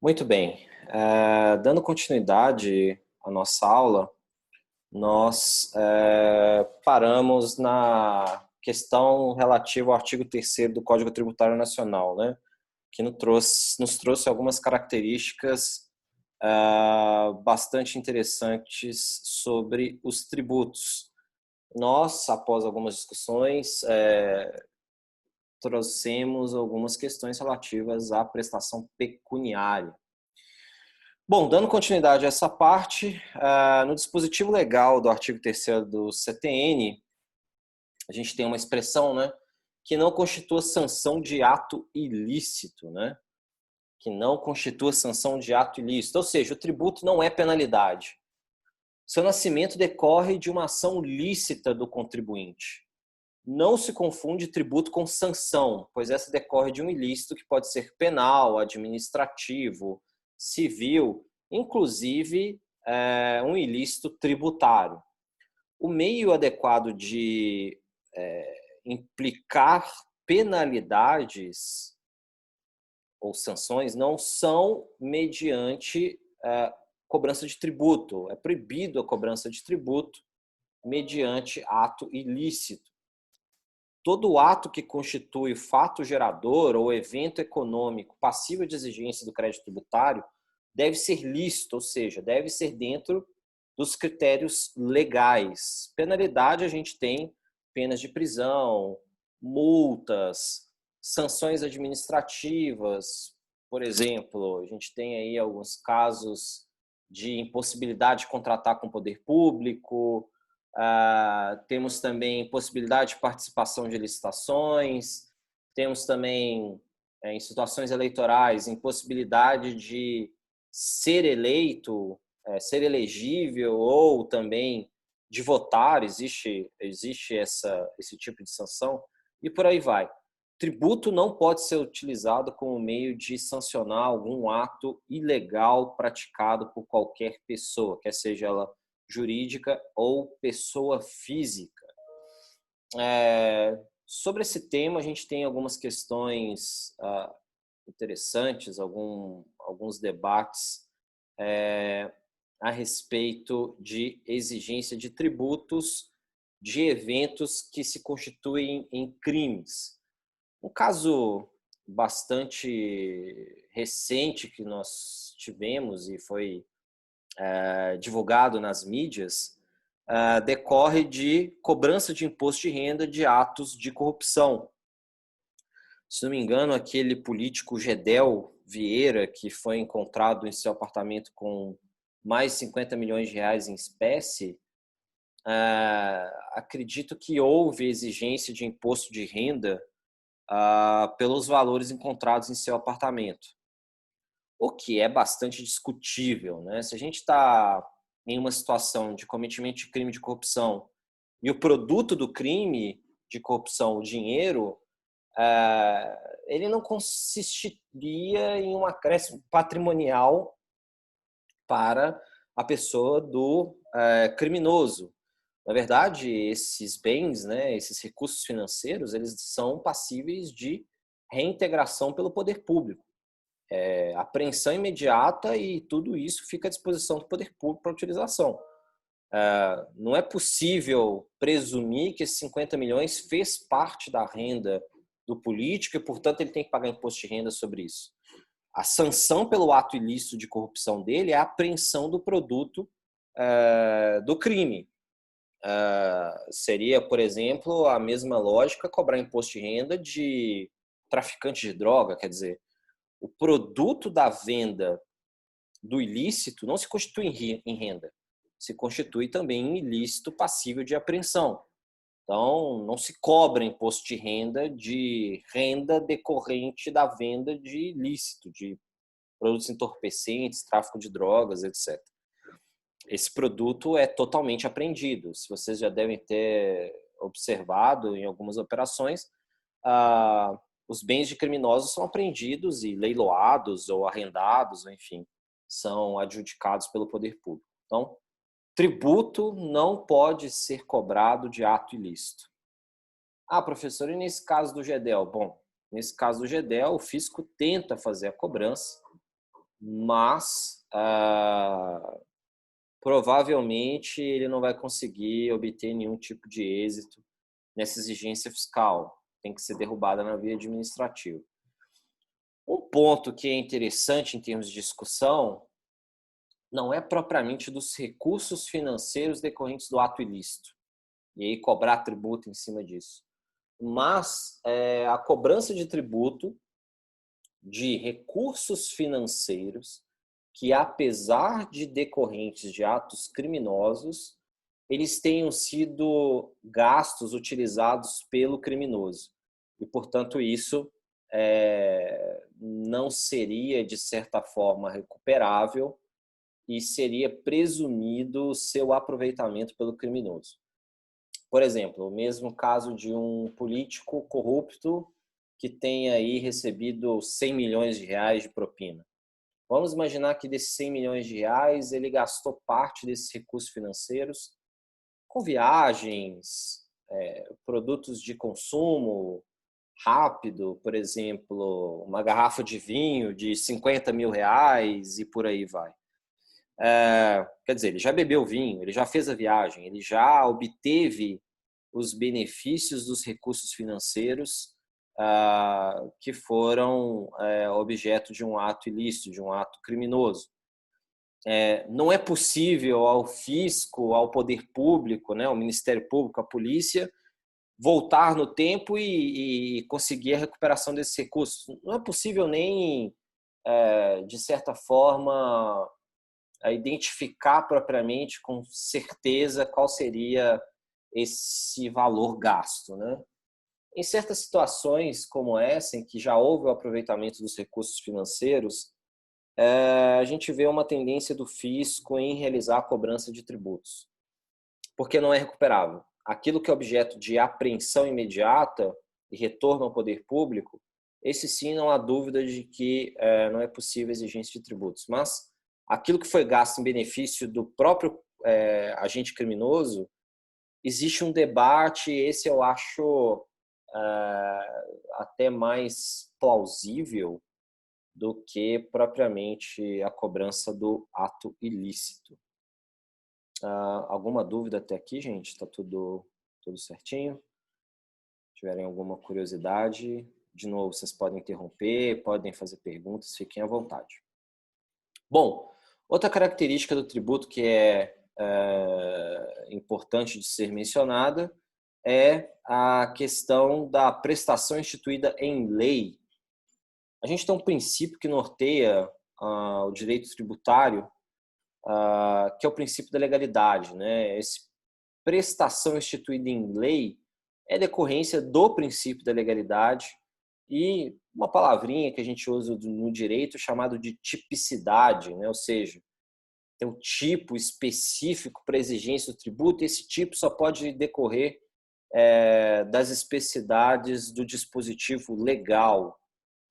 Muito bem. Dando continuidade à nossa aula, nós paramos na questão relativa ao artigo 3º do Código Tributário Nacional, né? Que nos trouxe algumas características bastante interessantes sobre os tributos. Nós, após algumas discussões, trouxemos algumas questões relativas à prestação pecuniária. Bom, dando continuidade a essa parte, no dispositivo legal do artigo 3º do CTN, a gente tem uma expressão, né, que não constitua sanção de ato ilícito, né? Que não constitua sanção de ato ilícito, ou seja, o tributo não é penalidade. Seu nascimento decorre de uma ação lícita do contribuinte. Não se confunde tributo com sanção, pois essa decorre de um ilícito que pode ser penal, administrativo, civil, inclusive um ilícito tributário. O meio adequado de implicar penalidades ou sanções não são mediante cobrança de tributo. É proibido a cobrança de tributo mediante ato ilícito. Todo ato que constitui fato gerador ou evento econômico passível de exigência do crédito tributário deve ser lícito, ou seja, deve ser dentro dos critérios legais. Penalidade, a gente tem penas de prisão, multas, sanções administrativas. Por exemplo, a gente tem aí alguns casos de impossibilidade de contratar com o poder público. Temos também possibilidade de participação de licitações, temos também, em situações eleitorais, impossibilidade de ser eleito, ser elegível ou também de votar, existe esse tipo de sanção, e por aí vai. Tributo não pode ser utilizado como meio de sancionar algum ato ilegal praticado por qualquer pessoa, quer seja ela jurídica ou pessoa física. Sobre esse tema, a gente tem algumas questões interessantes, alguns debates a respeito de exigência de tributos de eventos que se constituem em crimes. Um caso bastante recente que nós tivemos e foi divulgado nas mídias, decorre de cobrança de imposto de renda de atos de corrupção. Se não me engano, aquele político Gedel Vieira, que foi encontrado em seu apartamento com mais de 50 milhões de reais em espécie, acredito que houve exigência de imposto de renda pelos valores encontrados em seu apartamento, o que é bastante discutível, né? Se a gente está em uma situação de cometimento de crime de corrupção e o produto do crime de corrupção, o dinheiro, ele não consistiria em um acréscimo patrimonial para a pessoa do criminoso. Na verdade, esses bens, né, esses recursos financeiros, eles são passíveis de reintegração pelo poder público. Apreensão imediata e tudo isso fica à disposição do poder público para utilização. Não é possível presumir que esses 50 milhões fez parte da renda do político e, portanto, ele tem que pagar imposto de renda sobre isso. A sanção pelo ato ilícito de corrupção dele é a apreensão do produto do crime. Seria, por exemplo, a mesma lógica cobrar imposto de renda de traficante de droga, quer dizer, o produto da venda do ilícito não se constitui em renda, se constitui também em ilícito passível de apreensão. Então, não se cobra imposto de renda decorrente da venda de ilícito, de produtos entorpecentes, tráfico de drogas, etc. Esse produto é totalmente apreendido. Se vocês já devem ter observado em algumas operações, os bens de criminosos são apreendidos e leiloados ou arrendados, ou enfim, são adjudicados pelo poder público. Então, tributo não pode ser cobrado de ato ilícito. Professor, e nesse caso do Gedel? Bom, nesse caso do Gedel, o fisco tenta fazer a cobrança, mas provavelmente ele não vai conseguir obter nenhum tipo de êxito nessa exigência fiscal. Tem que ser derrubada na via administrativa. Um ponto que é interessante em termos de discussão não é propriamente dos recursos financeiros decorrentes do ato ilícito, e aí cobrar tributo em cima disso, mas a cobrança de tributo de recursos financeiros que, apesar de decorrentes de atos criminosos, eles tenham sido gastos, utilizados pelo criminoso. E, portanto, isso não seria, de certa forma, recuperável e seria presumido seu aproveitamento pelo criminoso. Por exemplo, o mesmo caso de um político corrupto que tenha aí recebido 100 milhões de reais de propina. Vamos imaginar que desses 100 milhões de reais ele gastou parte desses recursos financeiros com viagens, produtos de consumo rápido, por exemplo, uma garrafa de vinho de 50 mil reais e por aí vai. Quer dizer, ele já bebeu vinho, ele já fez a viagem, ele já obteve os benefícios dos recursos financeiros que foram objeto de um ato ilícito, de um ato criminoso. Não é possível ao fisco, ao poder público, né, ao Ministério Público, à polícia, voltar no tempo e conseguir a recuperação desses recursos. Não é possível nem, de certa forma, identificar propriamente com certeza qual seria esse valor gasto, né? Em certas situações como essa, em que já houve o aproveitamento dos recursos financeiros, a gente vê uma tendência do fisco em realizar a cobrança de tributos, porque não é recuperável. Aquilo que é objeto de apreensão imediata e retorno ao poder público, esse sim não há dúvida de que não é possível exigência de tributos. Mas aquilo que foi gasto em benefício do próprio agente criminoso, existe um debate, esse eu acho até mais plausível do que propriamente a cobrança do ato ilícito. Alguma dúvida até aqui, gente? Está tudo certinho? Se tiverem alguma curiosidade, de novo, vocês podem interromper, podem fazer perguntas, fiquem à vontade. Bom, outra característica do tributo que é importante de ser mencionada é a questão da prestação instituída em lei. A gente tem um princípio que norteia o direito tributário, que é o princípio da legalidade, né? Essa prestação instituída em lei é decorrência do princípio da legalidade e uma palavrinha que a gente usa no direito chamado de tipicidade, né? Ou seja, tem um tipo específico para exigência do tributo e esse tipo só pode decorrer das especificidades do dispositivo legal,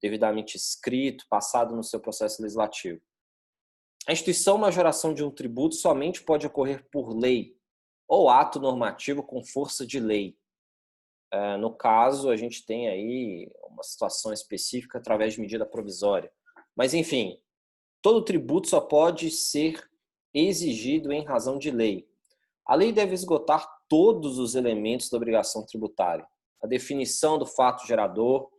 devidamente escrito, passado no seu processo legislativo. A instituição majoração de um tributo somente pode ocorrer por lei ou ato normativo com força de lei. No caso, a gente tem aí uma situação específica através de medida provisória. Mas, enfim, todo tributo só pode ser exigido em razão de lei. A lei deve esgotar todos os elementos da obrigação tributária. A definição do fato gerador,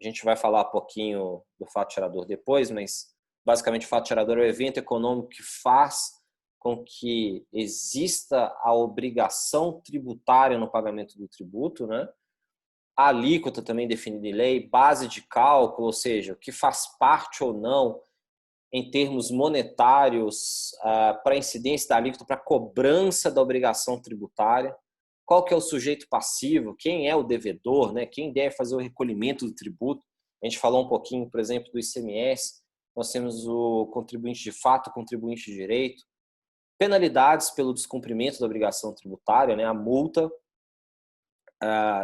a gente vai falar um pouquinho do fato gerador depois, mas basicamente o fato gerador é o evento econômico que faz com que exista a obrigação tributária no pagamento do tributo, né? A alíquota também definida em lei, base de cálculo, ou seja, o que faz parte ou não em termos monetários para a incidência da alíquota, para a cobrança da obrigação tributária, qual que é o sujeito passivo, quem é o devedor, né? Quem deve fazer o recolhimento do tributo. A gente falou um pouquinho, por exemplo, do ICMS, nós temos o contribuinte de fato, o contribuinte de direito, penalidades pelo descumprimento da obrigação tributária, né? A multa,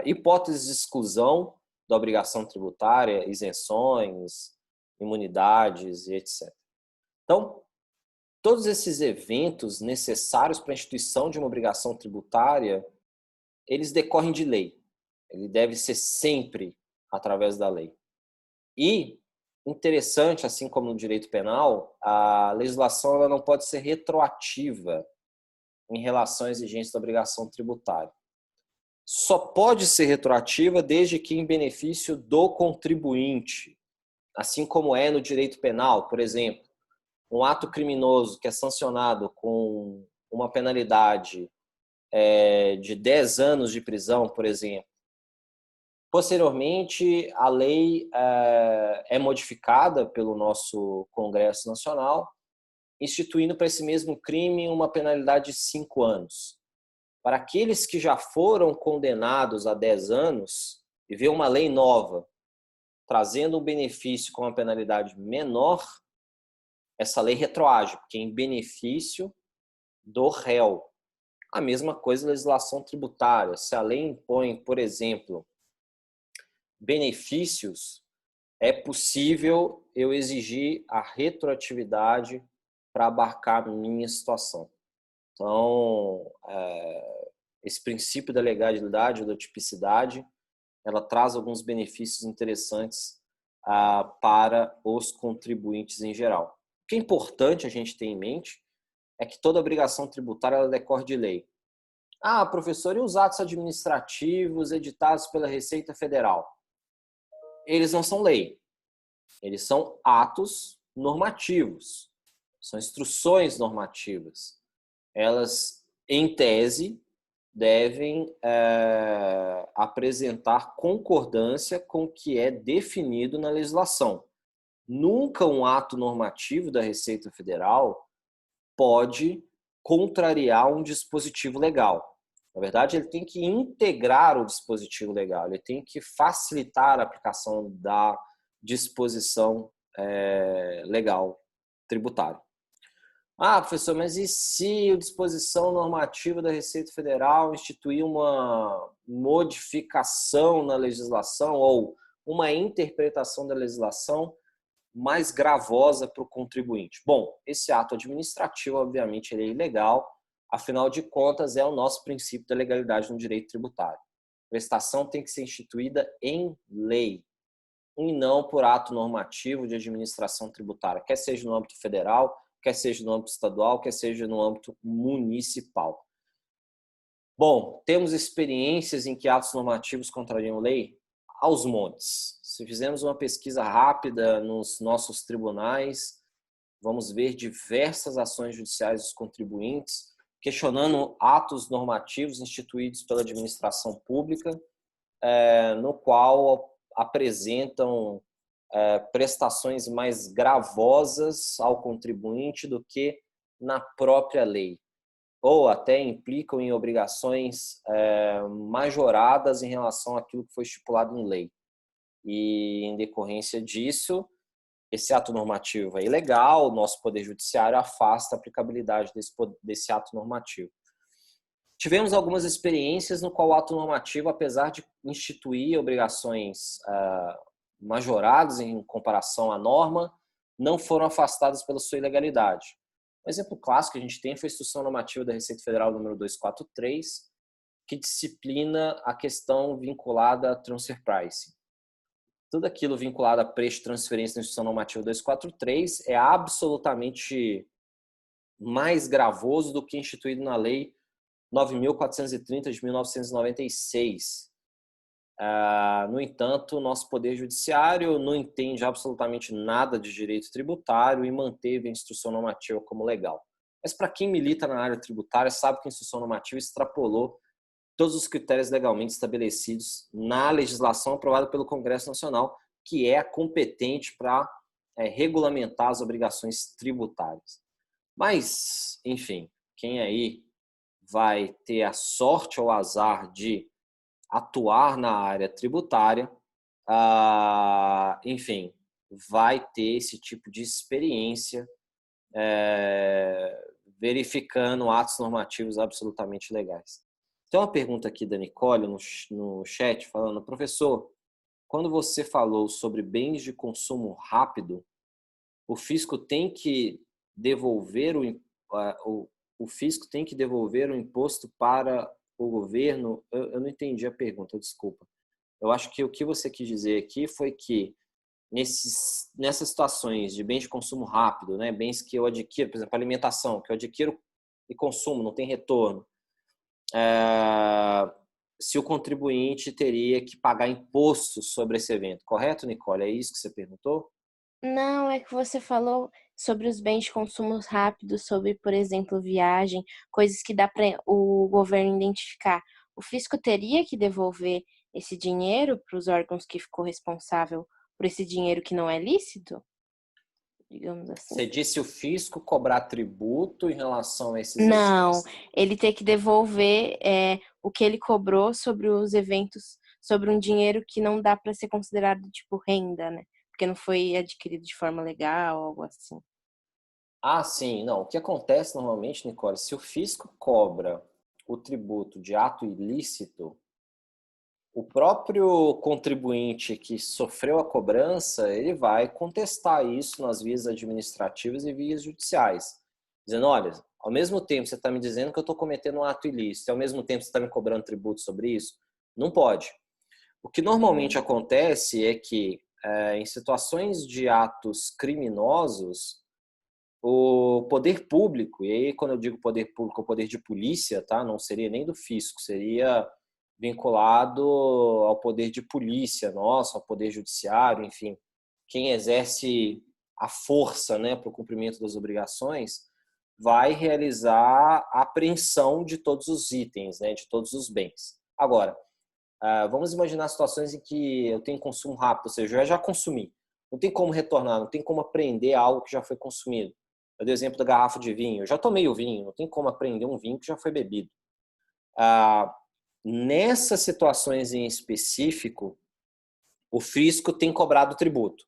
hipóteses de exclusão da obrigação tributária, isenções, imunidades e etc. Então, todos esses eventos necessários para a instituição de uma obrigação tributária, eles decorrem de lei. Ele deve ser sempre através da lei. E interessante, assim como no direito penal, a legislação ela não pode ser retroativa em relação à exigência da obrigação tributária. Só pode ser retroativa desde que em benefício do contribuinte, assim como é no direito penal, por exemplo, um ato criminoso que é sancionado com uma penalidade de 10 anos de prisão, por exemplo. Posteriormente, a lei é modificada pelo nosso Congresso Nacional, instituindo para esse mesmo crime uma penalidade de 5 anos. Para aqueles que já foram condenados a 10 anos e vê uma lei nova trazendo um benefício com uma penalidade menor, essa lei retroage, porque é em benefício do réu. A mesma coisa na legislação tributária. Se a lei impõe, por exemplo, benefícios, é possível eu exigir a retroatividade para abarcar a minha situação. Então, esse princípio da legalidade ou da tipicidade, ela traz alguns benefícios interessantes para os contribuintes em geral. O que é importante a gente ter em mente é que toda obrigação tributária ela decorre de lei. Professor, e os atos administrativos editados pela Receita Federal? Eles não são lei. Eles são atos normativos. São instruções normativas. Elas, em tese, devem apresentar concordância com o que é definido na legislação. Nunca um ato normativo da Receita Federal pode contrariar um dispositivo legal. Na verdade, ele tem que integrar o dispositivo legal, ele tem que facilitar a aplicação da disposição legal tributária. Professor, mas e se a disposição normativa da Receita Federal instituir uma modificação na legislação ou uma interpretação da legislação mais gravosa para o contribuinte? Bom, esse ato administrativo, obviamente, ele é ilegal, afinal de contas, é o nosso princípio da legalidade no direito tributário. A prestação tem que ser instituída em lei, e não por ato normativo de administração tributária, quer seja no âmbito federal, quer seja no âmbito estadual, quer seja no âmbito municipal. Bom, temos experiências em que atos normativos contrariam lei? Aos montes. Se fizermos uma pesquisa rápida nos nossos tribunais, vamos ver diversas ações judiciais dos contribuintes questionando atos normativos instituídos pela administração pública, no qual apresentam prestações mais gravosas ao contribuinte do que na própria lei, ou até implicam em obrigações majoradas em relação àquilo que foi estipulado em lei. E, em decorrência disso, esse ato normativo é ilegal, o nosso Poder Judiciário afasta a aplicabilidade desse ato normativo. Tivemos algumas experiências no qual o ato normativo, apesar de instituir obrigações majoradas em comparação à norma, não foram afastadas pela sua ilegalidade. Um exemplo clássico que a gente tem foi a Instrução Normativa da Receita Federal número 243, que disciplina a questão vinculada a transfer pricing. Tudo aquilo vinculado a preço de transferência na Instrução Normativa 243 é absolutamente mais gravoso do que instituído na Lei 9.430 de 1996. No entanto, o nosso Poder Judiciário não entende absolutamente nada de direito tributário e manteve a instrução normativa como legal. Mas para quem milita na área tributária, sabe que a instrução normativa extrapolou todos os critérios legalmente estabelecidos na legislação aprovada pelo Congresso Nacional, que é a competente para regulamentar as obrigações tributárias. Mas, enfim, quem aí vai ter a sorte ou o azar de atuar na área tributária, enfim, vai ter esse tipo de experiência verificando atos normativos absolutamente legais. Tem uma pergunta aqui da Nicole no chat falando: professor, quando você falou sobre bens de consumo rápido, o fisco tem que devolver o fisco tem que devolver o imposto para o governo? Eu não entendi a pergunta, desculpa. Eu acho que o que você quis dizer aqui foi que nessas situações de bens de consumo rápido, né? Bens que eu adquiro, por exemplo, alimentação, que eu adquiro e consumo, não tem retorno, se o contribuinte teria que pagar impostos sobre esse evento. Correto, Nicole? É isso que você perguntou? Não, é que você falou sobre os bens de consumo rápido, sobre, por exemplo, viagem, coisas que dá para o governo identificar. O fisco teria que devolver esse dinheiro para os órgãos que ficou responsável por esse dinheiro que não é lícito, digamos assim? Você disse o fisco cobrar tributo em relação a esses Não, eventos. ele tem que devolver o que ele cobrou sobre os eventos, sobre um dinheiro que não dá para ser considerado tipo renda, né? Porque não foi adquirido de forma legal, algo assim. Ah, sim. Não, o que acontece normalmente, Nicole, se o fisco cobra o tributo de ato ilícito, o próprio contribuinte que sofreu a cobrança, ele vai contestar isso nas vias administrativas e vias judiciais, dizendo, olha, ao mesmo tempo você está me dizendo que eu estou cometendo um ato ilícito, e ao mesmo tempo você está me cobrando tributo sobre isso, não pode. O que normalmente Hum. acontece é que, em situações de atos criminosos, o poder público, e aí quando eu digo poder público, é o poder de polícia, tá? Não seria nem do fisco, seria vinculado ao poder de polícia nosso, ao poder judiciário, enfim, quem exerce a força, né, para o cumprimento das obrigações, vai realizar a apreensão de todos os itens, né, de todos os bens. Agora, vamos imaginar situações em que eu tenho consumo rápido, ou seja, eu já consumi, não tem como retornar, não tem como apreender algo que já foi consumido. Eu dei o exemplo da garrafa de vinho. Eu já tomei o vinho, não tem como apreender um vinho que já foi bebido. Ah, Nessas situações em específico, o fisco tem cobrado tributo.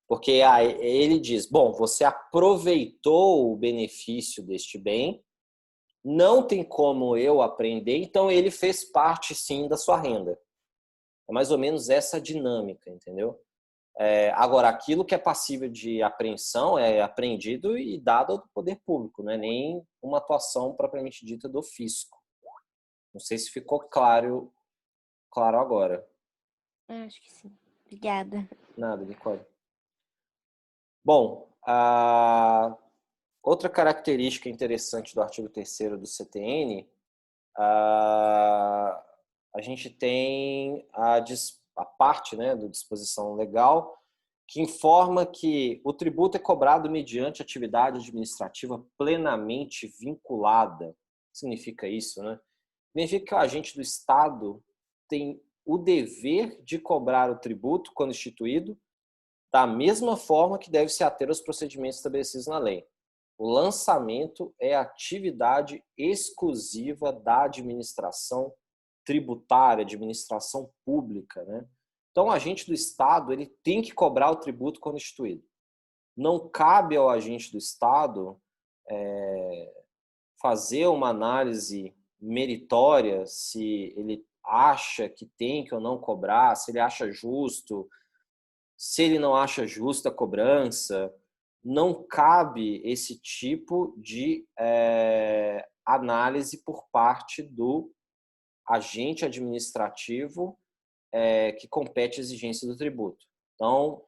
Porque ele diz, bom, você aproveitou o benefício deste bem, não tem como eu apreender, então ele fez parte sim da sua renda. É mais ou menos essa dinâmica, entendeu? Agora, aquilo que é passível de apreensão é apreendido e dado ao poder público, não é nem uma atuação propriamente dita do fisco. Não sei se ficou claro agora. Acho que sim. Obrigada. Nada, Nicole. Bom, outra característica interessante do artigo 3º do CTN, a gente tem a parte, né, da disposição legal que informa que o tributo é cobrado mediante atividade administrativa plenamente vinculada. O que significa isso, né? Significa que o agente do Estado tem o dever de cobrar o tributo quando instituído, da mesma forma que deve se ater aos procedimentos estabelecidos na lei. O lançamento é atividade exclusiva da administração tributária, administração pública, né? Então, o agente do Estado ele tem que cobrar o tributo quando instituído. Não cabe ao agente do Estado fazer uma análise meritória se ele acha que tem que ou não cobrar, se ele acha justo, se ele não acha justa a cobrança. Não cabe esse tipo de análise por parte do agente administrativo que compete à exigência do tributo. Então,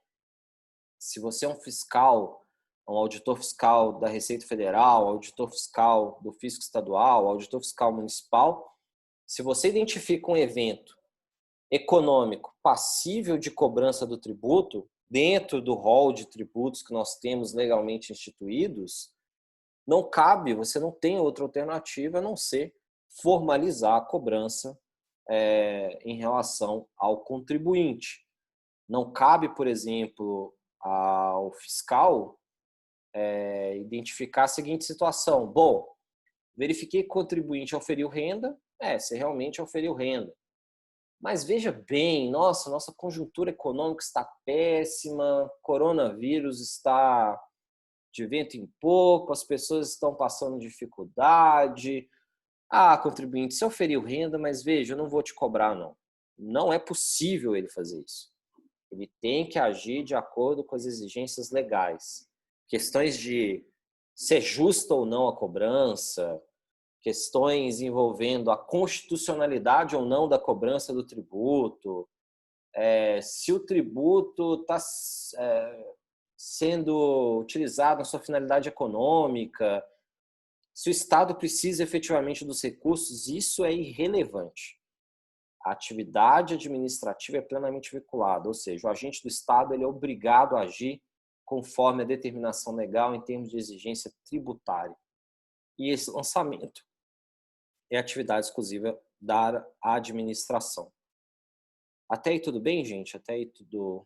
se você é um fiscal, um auditor fiscal da Receita Federal, auditor fiscal do Fisco Estadual, auditor fiscal municipal, se você identifica um evento econômico passível de cobrança do tributo, dentro do rol de tributos que nós temos legalmente instituídos, não cabe, você não tem outra alternativa a não ser formalizar a cobrança em relação ao contribuinte. Não cabe, por exemplo, ao fiscal identificar a seguinte situação. Bom, verifiquei que o contribuinte oferiu renda, você realmente oferiu renda. Mas veja bem, nossa conjuntura econômica está péssima, coronavírus está de vento em popa, as pessoas estão passando dificuldade. Contribuinte, você oferiu renda, mas veja, eu não vou te cobrar, não. Não é possível ele fazer isso. Ele tem que agir de acordo com as exigências legais. Questões de ser justa ou não a cobrança, questões envolvendo a constitucionalidade ou não da cobrança do tributo, se o tributo está sendo utilizado na sua finalidade econômica, se o Estado precisa efetivamente dos recursos, isso é irrelevante. A atividade administrativa é plenamente vinculada, ou seja, o agente do Estado ele é obrigado a agir conforme a determinação legal em termos de exigência tributária. E esse lançamento é atividade exclusiva da administração. Até aí tudo bem, gente? Até aí tudo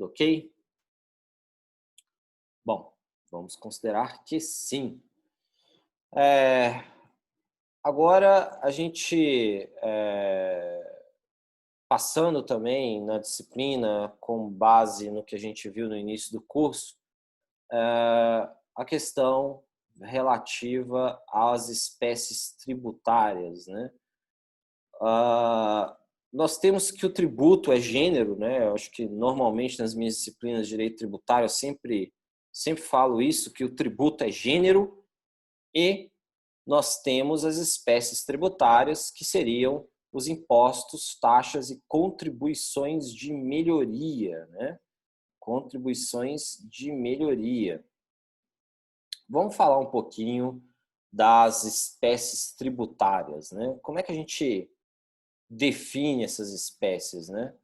ok? Bom, vamos considerar que sim. Agora, a gente, passando também na disciplina, com base no que a gente viu no início do curso, a questão relativa às espécies tributárias, né? Nós temos que o tributo é gênero, né? Eu acho que normalmente nas minhas disciplinas de direito tributário eu sempre falo isso, que o tributo é gênero, e nós temos as espécies tributárias, que seriam os impostos, taxas e contribuições de melhoria, né? Contribuições de melhoria. Vamos falar um pouquinho das espécies tributárias, né? Como é que a gente define essas espécies, né?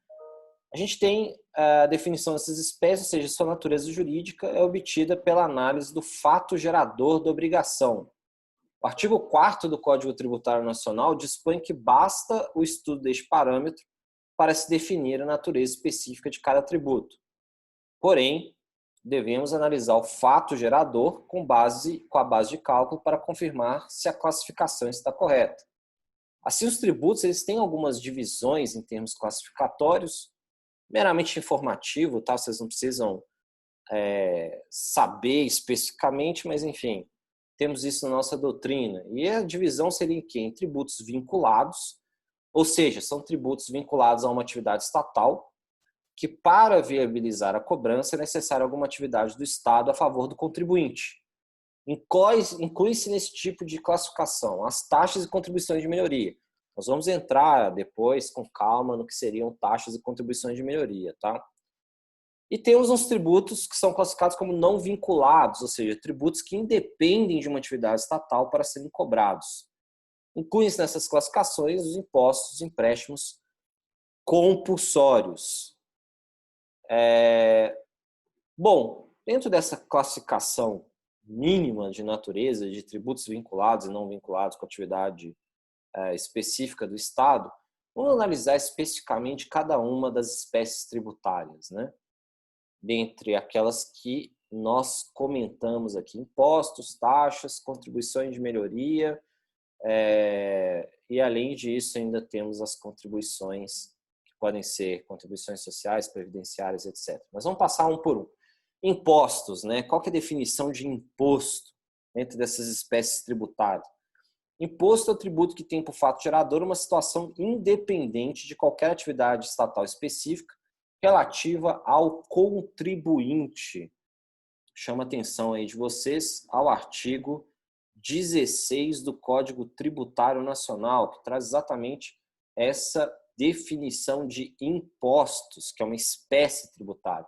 A gente tem a definição dessas espécies, ou seja, sua natureza jurídica é obtida pela análise do fato gerador da obrigação. O artigo 4º do Código Tributário Nacional dispõe que basta o estudo deste parâmetro para se definir a natureza específica de cada tributo. Porém, devemos analisar o fato gerador com a base de cálculo para confirmar se a classificação está correta. Assim, os tributos eles têm algumas divisões em termos classificatórios, meramente informativo, tá? Vocês não precisam saber especificamente, mas enfim, temos isso na nossa doutrina. E a divisão seria em quê? Em tributos vinculados, ou seja, são tributos vinculados a uma atividade estatal, que para viabilizar a cobrança é necessária alguma atividade do Estado a favor do contribuinte. Inclui-se nesse tipo de classificação as taxas e contribuições de melhoria. Nós vamos entrar depois com calma no que seriam taxas e contribuições de melhoria, tá? E temos uns tributos que são classificados como não vinculados, ou seja, tributos que independem de uma atividade estatal para serem cobrados. Incluem-se nessas classificações os impostos, os empréstimos compulsórios. Bom, dentro dessa classificação mínima de natureza de tributos vinculados e não vinculados com atividade específica do Estado, vamos analisar especificamente cada uma das espécies tributárias, né? Dentre aquelas que nós comentamos aqui: impostos, taxas, contribuições de melhoria, e além disso ainda temos as contribuições que podem ser contribuições sociais, previdenciárias, etc. Mas vamos passar um por um. Impostos, né? Qual que é a definição de imposto dentro dessas espécies tributárias? Imposto é o tributo que tem por fato gerador uma situação independente de qualquer atividade estatal específica relativa ao contribuinte. Chama a atenção aí de vocês ao artigo 16 do Código Tributário Nacional, que traz exatamente essa definição de impostos, que é uma espécie tributária.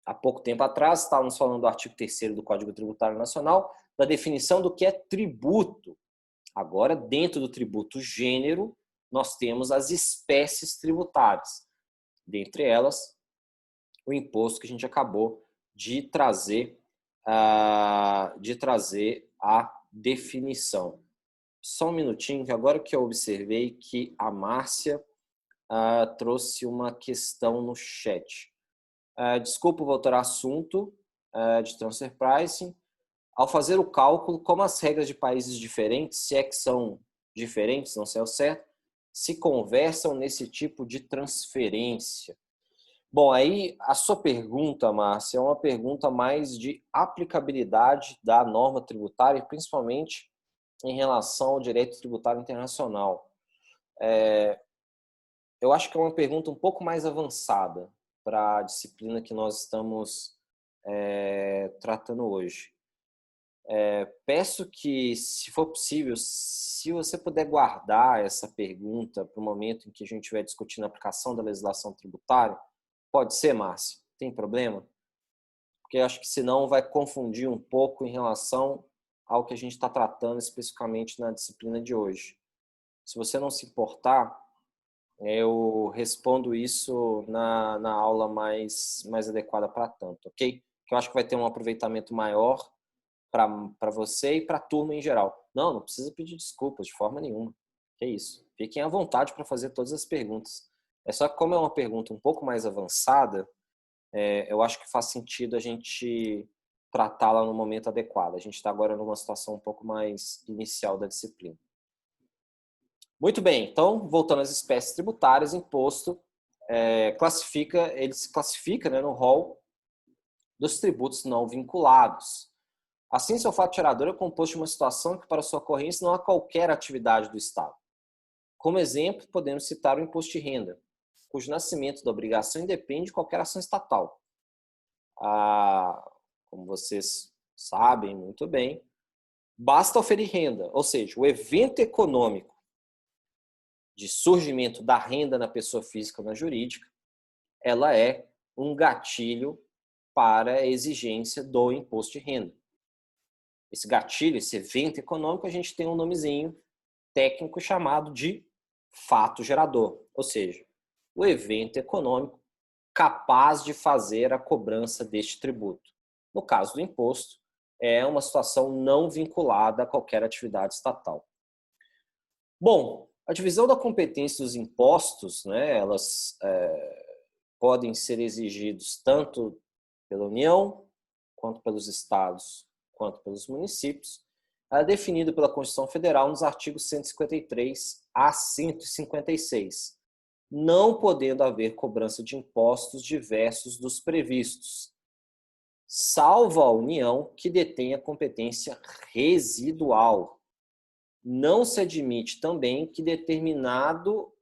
Há pouco tempo atrás, estávamos falando do artigo 3º do Código Tributário Nacional, da definição do que é tributo. Agora, dentro do tributo gênero, nós temos as espécies tributárias. Dentre elas, o imposto que a gente acabou de trazer a definição. Só um minutinho, que agora que eu observei que a Márcia trouxe uma questão no chat. Desculpa voltar ao assunto de transfer pricing. Ao fazer o cálculo, como as regras de países diferentes, se é que são diferentes, não sei ao certo, se conversam nesse tipo de transferência. Bom, aí a sua pergunta, Márcia, é uma pergunta mais de aplicabilidade da norma tributária, principalmente em relação ao direito tributário internacional. Eu acho que é uma pergunta um pouco mais avançada para a disciplina que nós estamos tratando hoje. Peço que, se for possível, se você puder guardar essa pergunta para o momento em que a gente estiver discutindo a aplicação da legislação tributária, pode ser, Márcia? Tem problema? Porque eu acho que senão vai confundir um pouco em relação ao que a gente está tratando especificamente na disciplina de hoje. Se você não se importar, eu respondo isso na aula mais adequada para tanto, ok? Que eu acho que vai ter um aproveitamento maior para você e para a turma em geral. Não precisa pedir desculpas de forma nenhuma. Que isso. Fiquem à vontade para fazer todas as perguntas. É só que como é uma pergunta um pouco mais avançada, eu acho que faz sentido a gente tratá-la no momento adequado. A gente está agora numa situação um pouco mais inicial da disciplina. Muito bem, então, voltando às espécies tributárias, imposto ele se classifica, né, no rol dos tributos não vinculados. Assim, seu fato gerador é composto de uma situação que, para sua ocorrência, não há qualquer atividade do Estado. Como exemplo, podemos citar o imposto de renda, cujo nascimento da obrigação independe de qualquer ação estatal. Como vocês sabem muito bem, basta oferir renda, ou seja, o evento econômico de surgimento da renda na pessoa física ou na jurídica, ela é um gatilho para a exigência do imposto de renda. Esse gatilho, esse evento econômico, a gente tem um nomezinho técnico chamado de fato gerador, ou seja, o evento econômico capaz de fazer a cobrança deste tributo. No caso do imposto, é uma situação não vinculada a qualquer atividade estatal. Bom, a divisão da competência dos impostos, né, elas podem ser exigidos tanto pela União, quanto pelos estados, quanto pelos municípios, é definido pela Constituição Federal nos artigos 153 a 156, não podendo haver cobrança de impostos diversos dos previstos, salvo a União, que detém a competência residual. Não se admite também que determinado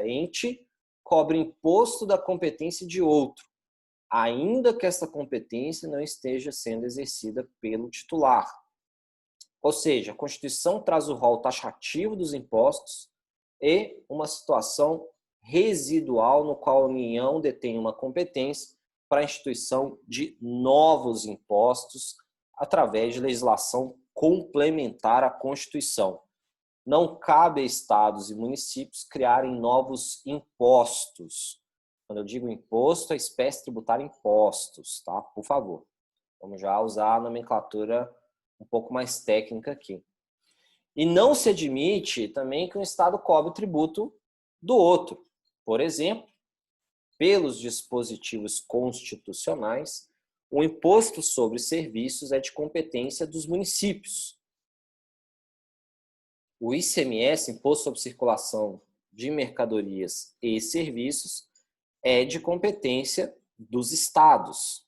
ente cobre imposto da competência de outro, ainda que essa competência não esteja sendo exercida pelo titular. Ou seja, a Constituição traz o rol taxativo dos impostos e uma situação residual no qual a União detém uma competência para a instituição de novos impostos através de legislação complementar à Constituição. Não cabe a estados e municípios criarem novos impostos. Quando eu digo imposto, a espécie tributária impostos, tá? Por favor. Vamos já usar a nomenclatura um pouco mais técnica aqui. E não se admite também que um estado cobre o tributo do outro. Por exemplo, pelos dispositivos constitucionais, o imposto sobre serviços é de competência dos municípios. O ICMS, Imposto sobre Circulação de Mercadorias e Serviços, é de competência dos estados.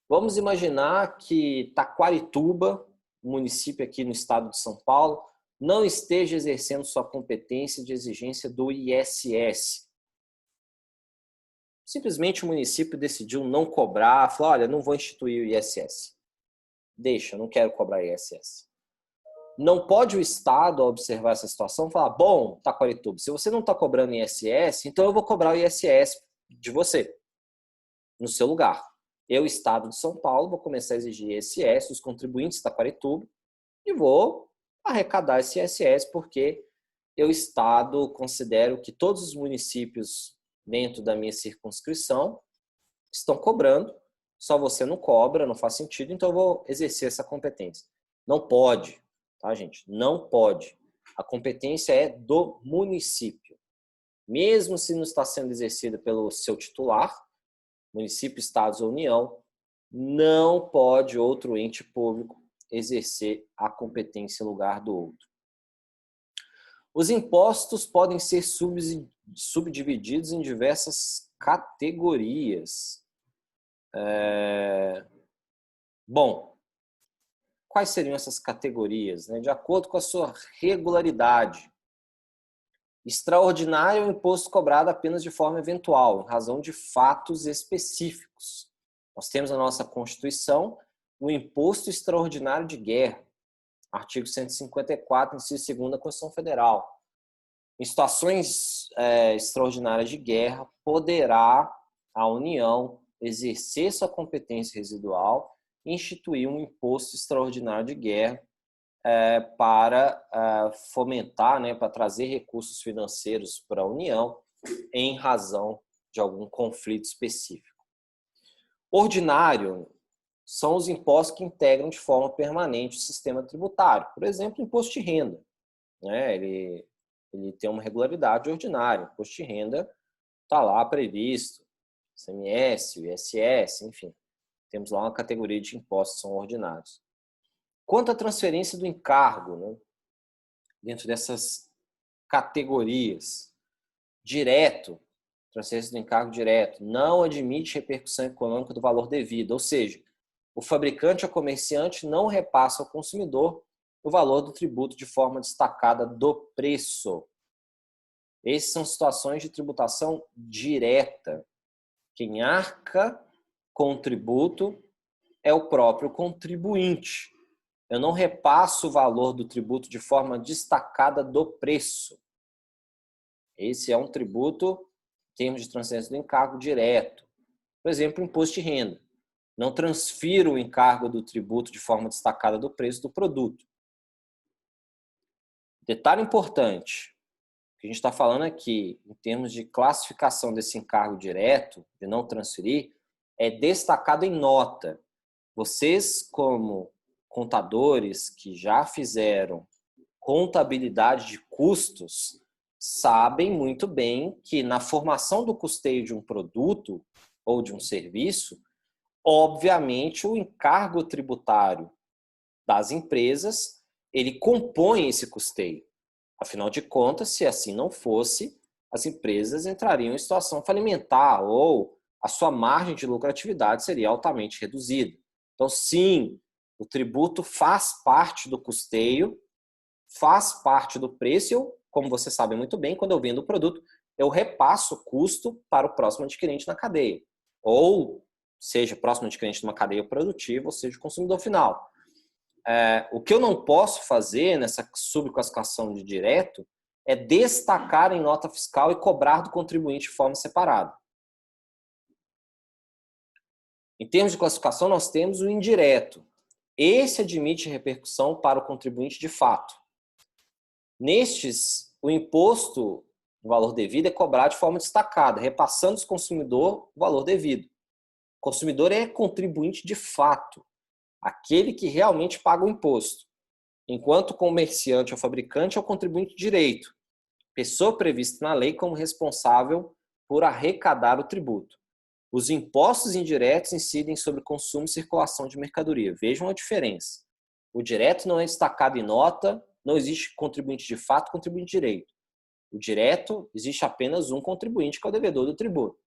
Vamos imaginar que Taquarituba, município aqui no estado de São Paulo, não esteja exercendo sua competência de exigência do ISS. Simplesmente o município decidiu não cobrar, falou, olha, não vou instituir o ISS. Deixa, não quero cobrar ISS. Não pode o Estado, ao observar essa situação, falar, bom, Taquarituba, se você não está cobrando ISS, então eu vou cobrar o ISS de você, no seu lugar. Eu, Estado de São Paulo, vou começar a exigir ISS dos contribuintes de Taquarituba e vou arrecadar esse ISS porque eu, Estado, considero que todos os municípios dentro da minha circunscrição estão cobrando, só você não cobra, não faz sentido, então eu vou exercer essa competência. Não pode. Tá, gente? Não pode. A competência é do município. Mesmo se não está sendo exercida pelo seu titular, município, estados ou união, não pode outro ente público exercer a competência em lugar do outro. Os impostos podem ser subdivididos em diversas categorias. Bom, quais seriam essas categorias? De acordo com a sua regularidade. Extraordinário é o imposto cobrado apenas de forma eventual, em razão de fatos específicos. Nós temos na nossa Constituição o Imposto Extraordinário de Guerra, artigo 154, inciso 2º da Constituição Federal. Em situações extraordinárias de guerra, poderá a União exercer sua competência residual e instituir um imposto extraordinário de guerra para fomentar, para trazer recursos financeiros para a União em razão de algum conflito específico. Ordinário são os impostos que integram de forma permanente o sistema tributário. Por exemplo, o imposto de renda. Ele tem uma regularidade ordinária. O imposto de renda está lá previsto. ICMS, o ISS, enfim. Temos lá uma categoria de impostos que são ordinários. Quanto à transferência do encargo, dentro dessas categorias, direto, transferência do encargo direto, não admite repercussão econômica do valor devido, ou seja, o fabricante ou comerciante não repassa ao consumidor o valor do tributo de forma destacada do preço. Essas são situações de tributação direta. Quem arca com o tributo é o próprio contribuinte. Eu não repasso o valor do tributo de forma destacada do preço. Esse é um tributo em termos de transferência do encargo direto. Por exemplo, imposto de renda. Não transfiro o encargo do tributo de forma destacada do preço do produto. Detalhe importante, o que a gente está falando aqui, em termos de classificação desse encargo direto, de não transferir, é destacado em nota. Vocês, como contadores que já fizeram contabilidade de custos, sabem muito bem que na formação do custeio de um produto ou de um serviço, obviamente o encargo tributário das empresas, ele compõe esse custeio. Afinal de contas, se assim não fosse, as empresas entrariam em situação falimentar ou a sua margem de lucratividade seria altamente reduzida. Então, sim, o tributo faz parte do custeio, faz parte do preço. Eu, como vocês sabem muito bem, quando eu vendo o produto, eu repasso o custo para o próximo adquirente na cadeia. Ou seja, próximo adquirente de uma cadeia produtiva, ou seja, o consumidor final. O que eu não posso fazer nessa subclassificação de direto é destacar em nota fiscal e cobrar do contribuinte de forma separada. Em termos de classificação, nós temos o indireto. Esse admite repercussão para o contribuinte de fato. Nestes, o imposto do valor devido é cobrado de forma destacada, repassando ao consumidor o valor devido. O consumidor é contribuinte de fato, aquele que realmente paga o imposto, enquanto o comerciante ou fabricante é o contribuinte de direito, pessoa prevista na lei como responsável por arrecadar o tributo. Os impostos indiretos incidem sobre consumo e circulação de mercadoria. Vejam a diferença. O direto não é destacado em nota, não existe contribuinte de fato, contribuinte de direito. O direto, existe apenas um contribuinte, que é o devedor do tributo.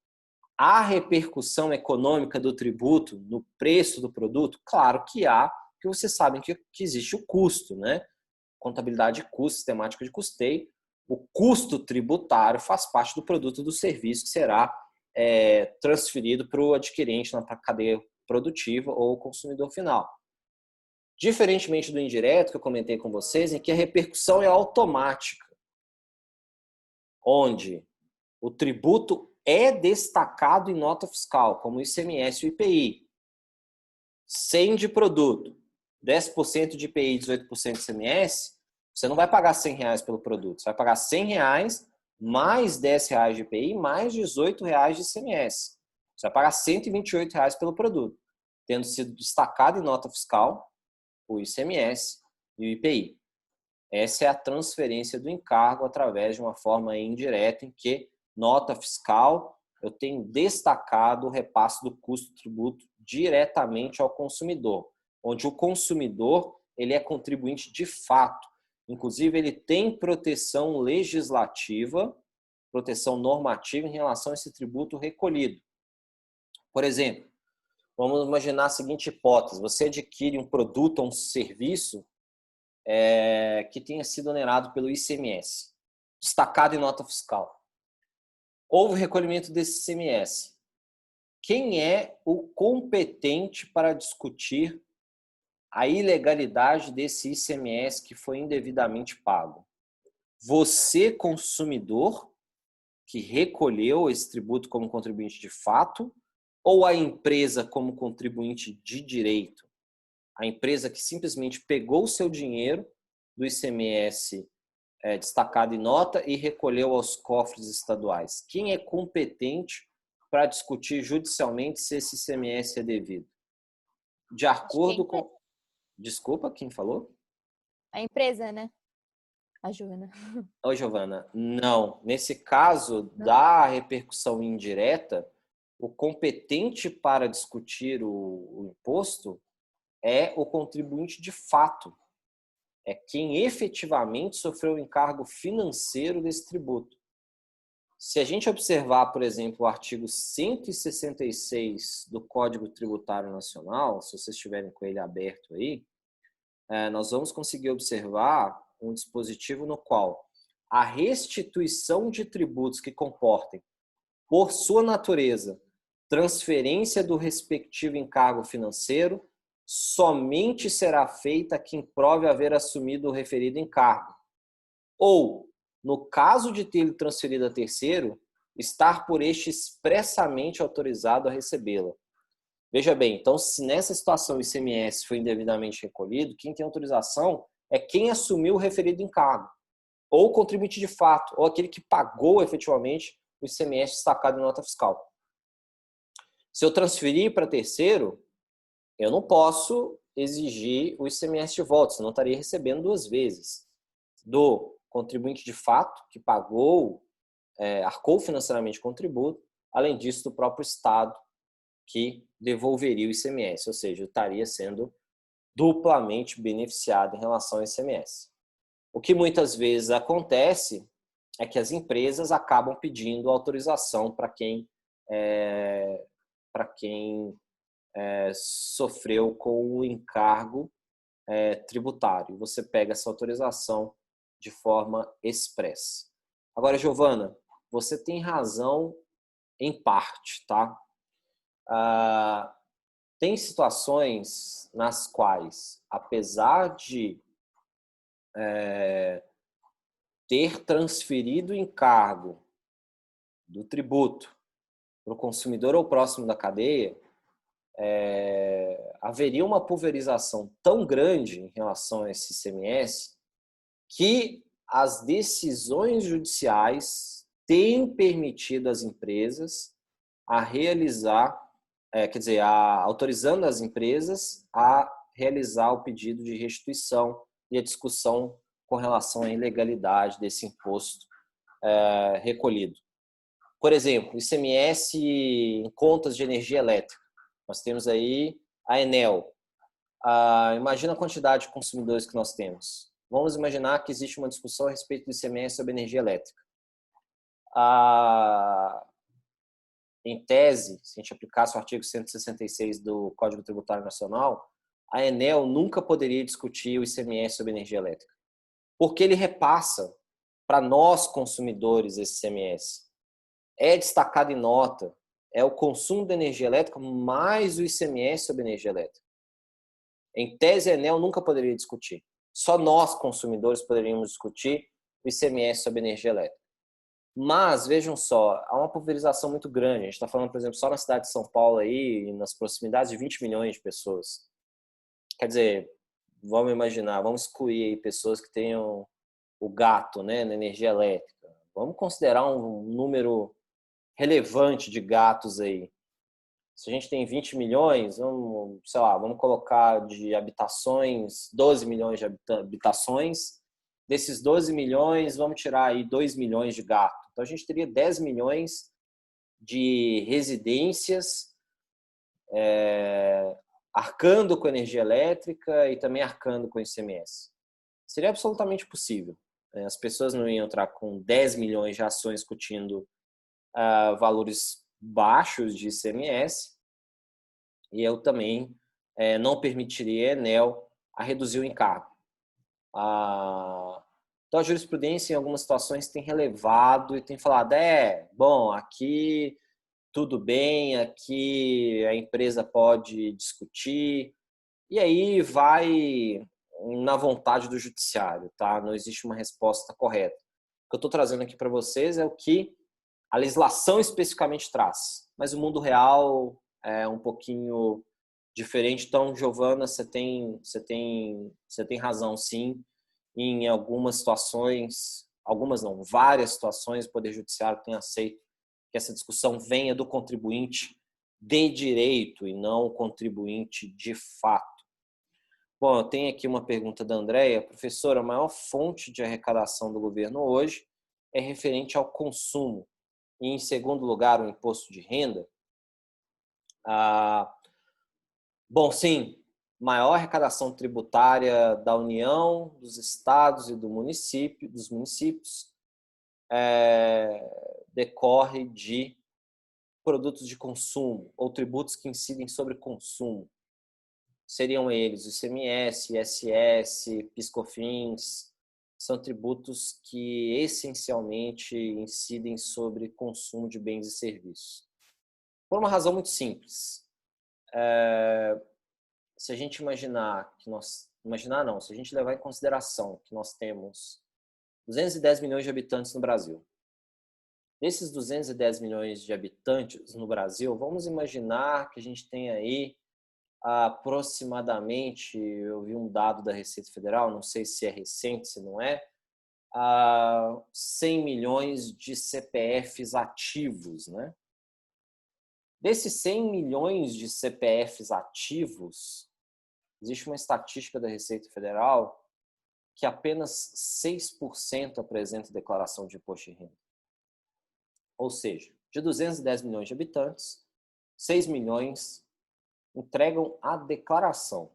Há repercussão econômica do tributo no preço do produto? Claro que há, porque vocês sabem que existe o custo, Contabilidade de custo, sistemática de custeio. O custo tributário faz parte do produto do serviço que será transferido para o adquirente na cadeia produtiva ou consumidor final. Diferentemente do indireto, que eu comentei com vocês, em que a repercussão é automática, onde o tributo é destacado em nota fiscal, como o ICMS e o IPI. 100 de produto, 10% de IPI, 18% de ICMS, você não vai pagar R$100 pelo produto, você vai pagar R$100 mais R$10 de IPI, mais R$18 de ICMS. Você vai pagar R$128 pelo produto, tendo sido destacado em nota fiscal o ICMS e o IPI. Essa é a transferência do encargo através de uma forma indireta em que nota fiscal eu tenho destacado o repasse do custo do tributo diretamente ao consumidor, onde o consumidor ele é contribuinte de fato. Inclusive, ele tem proteção legislativa, proteção normativa em relação a esse tributo recolhido. Por exemplo, vamos imaginar a seguinte hipótese. Você adquire um produto ou um serviço que tenha sido onerado pelo ICMS, destacado em nota fiscal. Houve recolhimento desse ICMS. quem é o competente para discutir a ilegalidade desse ICMS que foi indevidamente pago? Você, consumidor, que recolheu esse tributo como contribuinte de fato, ou a empresa como contribuinte de direito? A empresa que simplesmente pegou o seu dinheiro do ICMS destacado em nota e recolheu aos cofres estaduais. Quem é competente para discutir judicialmente se esse ICMS é devido? De acordo com... Desculpa, quem falou? A empresa, né? A Giovana. Oi, Giovana. Não. Nesse caso da repercussão indireta, o competente para discutir o imposto é o contribuinte de fato. É quem efetivamente sofreu o encargo financeiro desse tributo. Se a gente observar, por exemplo, o artigo 166 do Código Tributário Nacional, se vocês estiverem com ele aberto aí, nós vamos conseguir observar um dispositivo no qual a restituição de tributos que comportem, por sua natureza, transferência do respectivo encargo financeiro, somente será feita a quem prove haver assumido o referido encargo. Ou, no caso de ter transferido a terceiro, estar por este expressamente autorizado a recebê-la. Veja bem, então, se nessa situação o ICMS foi indevidamente recolhido, quem tem autorização é quem assumiu o referido encargo, ou o contribuinte de fato, ou aquele que pagou efetivamente o ICMS destacado em nota fiscal. Se eu transferir para terceiro, eu não posso exigir o ICMS de volta, senão eu estaria recebendo duas vezes. Do contribuinte de fato, que pagou, arcou financeiramente com o tributo, além disso, do próprio Estado, que devolveria o ICMS, ou seja, eu estaria sendo duplamente beneficiado em relação ao ICMS. O que muitas vezes acontece é que as empresas acabam pedindo autorização para quem sofreu com o encargo tributário. Você pega essa autorização de forma expressa. Agora, Giovana, você tem razão em parte, tá? Tem situações nas quais, apesar de ter transferido o encargo do tributo para o consumidor ou próximo da cadeia, haveria uma pulverização tão grande em relação a esse ICMS que as decisões judiciais têm permitido às empresas a realizar, autorizando as empresas a realizar o pedido de restituição e a discussão com relação à ilegalidade desse imposto recolhido. Por exemplo, ICMS em contas de energia elétrica. Nós temos aí a Enel. Imagina a quantidade de consumidores que nós temos. Vamos imaginar que existe uma discussão a respeito do ICMS sobre energia elétrica. Em tese, se a gente aplicasse o artigo 166 do Código Tributário Nacional, a Enel nunca poderia discutir o ICMS sobre energia elétrica, porque ele repassa para nós, consumidores, esse ICMS. É destacado em nota, é o consumo de energia elétrica mais o ICMS sobre energia elétrica. Em tese, a Enel nunca poderia discutir. Só nós, consumidores, poderíamos discutir o ICMS sobre energia elétrica. Mas, vejam só, há uma pulverização muito grande. A gente está falando, por exemplo, só na cidade de São Paulo, aí, nas proximidades de 20 milhões de pessoas. Quer dizer, vamos imaginar, vamos excluir aí pessoas que tenham o gato, né, na energia elétrica. Vamos considerar um número relevante de gatos aí. Se a gente tem 20 milhões, vamos colocar de habitações, 12 milhões de habitações. Desses 12 milhões, vamos tirar aí 2 milhões de gatos. Então, a gente teria 10 milhões de residências arcando com energia elétrica e também arcando com ICMS. Seria absolutamente possível. As pessoas não iam entrar com 10 milhões de ações discutindo valores baixos de ICMS, e eu também não permitiria a Enel a reduzir o encargo. Então, a jurisprudência, em algumas situações, tem relevado e tem falado, bom, aqui tudo bem, aqui a empresa pode discutir, e aí vai na vontade do judiciário, tá? Não existe uma resposta correta. O que eu estou trazendo aqui para vocês é o que a legislação especificamente traz, mas o mundo real é um pouquinho diferente. Então, Giovana, você tem razão, sim. Em algumas situações, algumas não, várias situações, o Poder Judiciário tem aceito que essa discussão venha do contribuinte de direito e não o contribuinte de fato. Bom, eu tenho aqui uma pergunta da Andréia. Professora, a maior fonte de arrecadação do governo hoje é referente ao consumo. E, em segundo lugar, o imposto de renda. Bom, sim, maior arrecadação tributária da União, dos estados e dos municípios decorre de produtos de consumo ou tributos que incidem sobre consumo. Seriam eles o ICMS, ISS, PIS/COFINS, são tributos que essencialmente incidem sobre consumo de bens e serviços. Por uma razão muito simples. Se a gente se a gente levar em consideração que nós temos 210 milhões de habitantes no Brasil. Desses 210 milhões de habitantes no Brasil, vamos imaginar que a gente tem aí aproximadamente, eu vi um dado da Receita Federal, não sei se é recente, se não é, 100 milhões de CPFs ativos, né? Desses 100 milhões de CPFs ativos, existe uma estatística da Receita Federal que apenas 6% apresenta declaração de imposto de renda. Ou seja, de 210 milhões de habitantes, 6 milhões entregam a declaração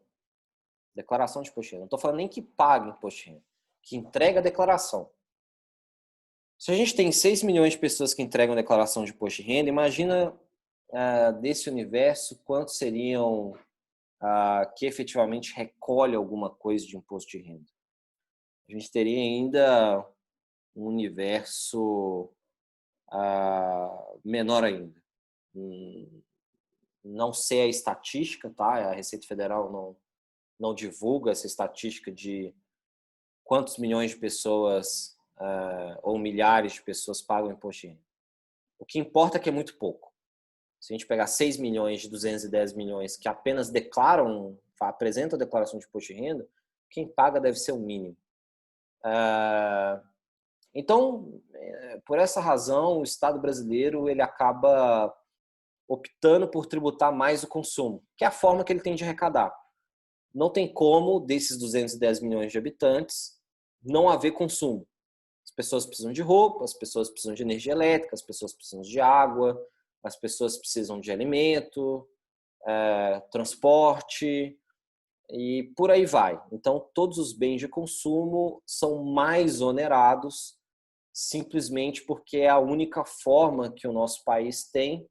de imposto de renda. Não estou falando nem que paga imposto de renda, que entrega a declaração. Se a gente tem 6 milhões de pessoas que entregam a declaração de imposto de renda, imagina desse universo quantos seriam que efetivamente recolhe alguma coisa de imposto de renda. A gente teria ainda um universo menor ainda. Não sei a estatística, tá? A Receita Federal não divulga essa estatística de quantos milhões de pessoas ou milhares de pessoas pagam imposto de renda. O que importa é que é muito pouco. Se a gente pegar 6 milhões de 210 milhões que apenas apresentam a declaração de imposto de renda, quem paga deve ser o mínimo. Então, por essa razão, o Estado brasileiro ele acaba optando por tributar mais o consumo, que é a forma que ele tem de arrecadar. Não tem como, desses 210 milhões de habitantes, não haver consumo. As pessoas precisam de roupa, as pessoas precisam de energia elétrica, as pessoas precisam de água, as pessoas precisam de alimento, transporte e por aí vai. Então, todos os bens de consumo são mais onerados simplesmente porque é a única forma que o nosso país tem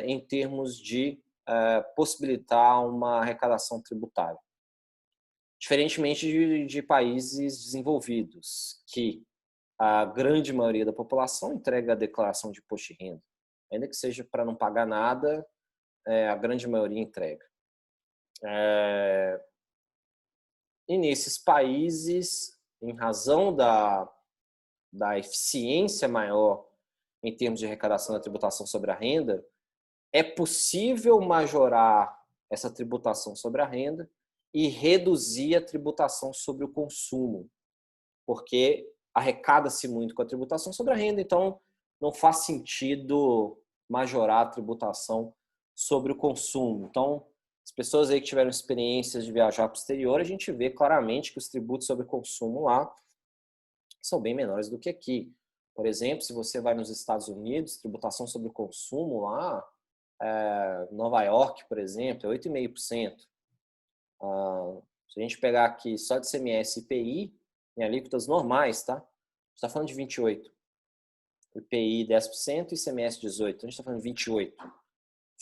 em termos de possibilitar uma arrecadação tributária. Diferentemente de países desenvolvidos, que a grande maioria da população entrega a declaração de imposto de renda. Ainda que seja para não pagar nada, a grande maioria entrega. E nesses países, em razão da eficiência maior em termos de arrecadação da tributação sobre a renda, é possível majorar essa tributação sobre a renda e reduzir a tributação sobre o consumo, porque arrecada-se muito com a tributação sobre a renda, então não faz sentido majorar a tributação sobre o consumo. Então, as pessoas aí que tiveram experiências de viajar para o exterior, a gente vê claramente que os tributos sobre consumo lá são bem menores do que aqui. Por exemplo, se você vai nos Estados Unidos, tributação sobre o consumo lá, Nova York, por exemplo, é 8,5%. Se a gente pegar aqui só de ICMS e IPI, em alíquotas normais, tá? A gente está falando de 28%. IPI 10% e ICMS 18%. A gente está falando de 28%.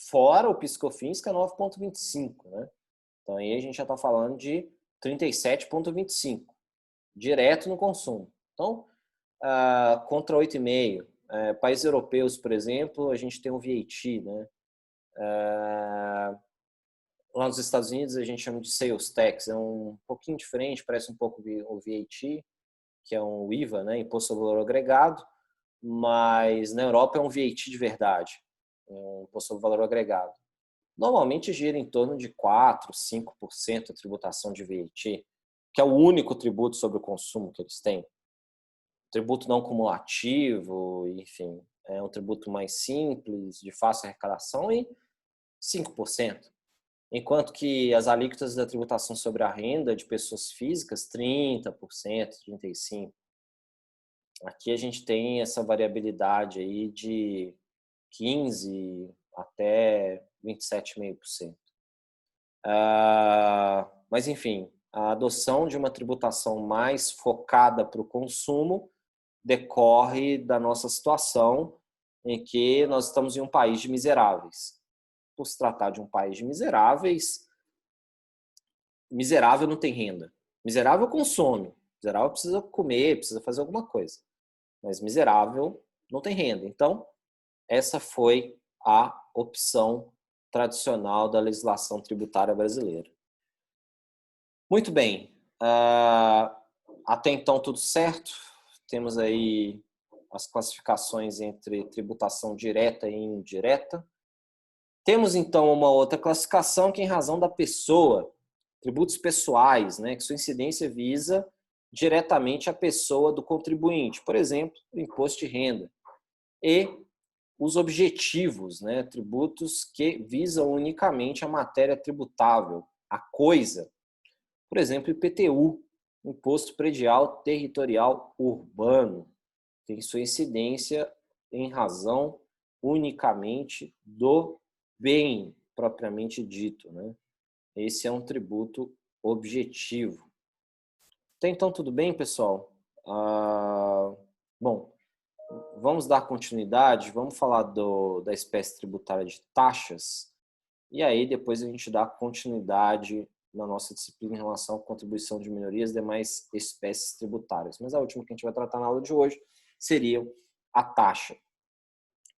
Fora o PIS/COFINS, que é 9,25%. Né? Então aí a gente já está falando de 37,25%. Direto no consumo. Então, contra 8,5%. Países europeus, por exemplo, a gente tem o VAT, né? Lá nos Estados Unidos a gente chama de sales tax, é um pouquinho diferente, parece um pouco o VAT, que é um IVA, né? Imposto sobre Valor Agregado, mas na Europa é um VAT de verdade, é um Imposto sobre Valor Agregado. Normalmente gira em torno de 4%, 5% a tributação de VAT, que é o único tributo sobre o consumo que eles têm. Tributo não cumulativo, enfim, é um tributo mais simples, de fácil arrecadação e 5%. Enquanto que as alíquotas da tributação sobre a renda de pessoas físicas, 30%, 35%. Aqui a gente tem essa variabilidade aí de 15% até 27,5%. Mas, enfim, a adoção de uma tributação mais focada para o consumo decorre da nossa situação em que nós estamos em um país de miseráveis. Por se tratar de um país de miseráveis, miserável não tem renda. Miserável consome. Miserável precisa comer, precisa fazer alguma coisa. Mas miserável não tem renda. Então, essa foi a opção tradicional da legislação tributária brasileira. Muito bem. Até então, tudo certo. Temos aí as classificações entre tributação direta e indireta. Temos, então, uma outra classificação que, em razão da pessoa, tributos pessoais, né, que sua incidência visa diretamente a pessoa do contribuinte, por exemplo, o imposto de renda. E os objetivos, né, tributos que visam unicamente a matéria tributável, a coisa. Por exemplo, IPTU, Imposto Predial Territorial Urbano, tem sua incidência em razão unicamente do bem propriamente dito, né? Esse é um tributo objetivo. Então, tudo bem, pessoal? Bom, vamos dar continuidade, vamos falar da espécie tributária de taxas, e aí depois a gente dá continuidade na nossa disciplina em relação à contribuição de minorias e demais espécies tributárias. Mas a última que a gente vai tratar na aula de hoje seria a taxa.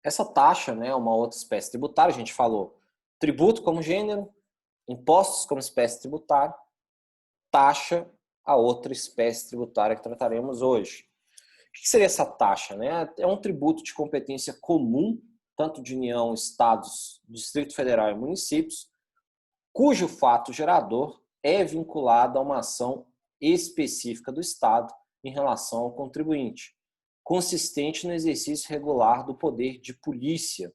Essa taxa, né, é uma outra espécie tributária, a gente falou tributo como gênero, impostos como espécie tributária, taxa, a outra espécie tributária que trataremos hoje. O que seria essa taxa, né? É um tributo de competência comum, tanto de União, Estados, Distrito Federal e municípios, cujo fato gerador é vinculado a uma ação específica do Estado em relação ao contribuinte, consistente no exercício regular do poder de polícia.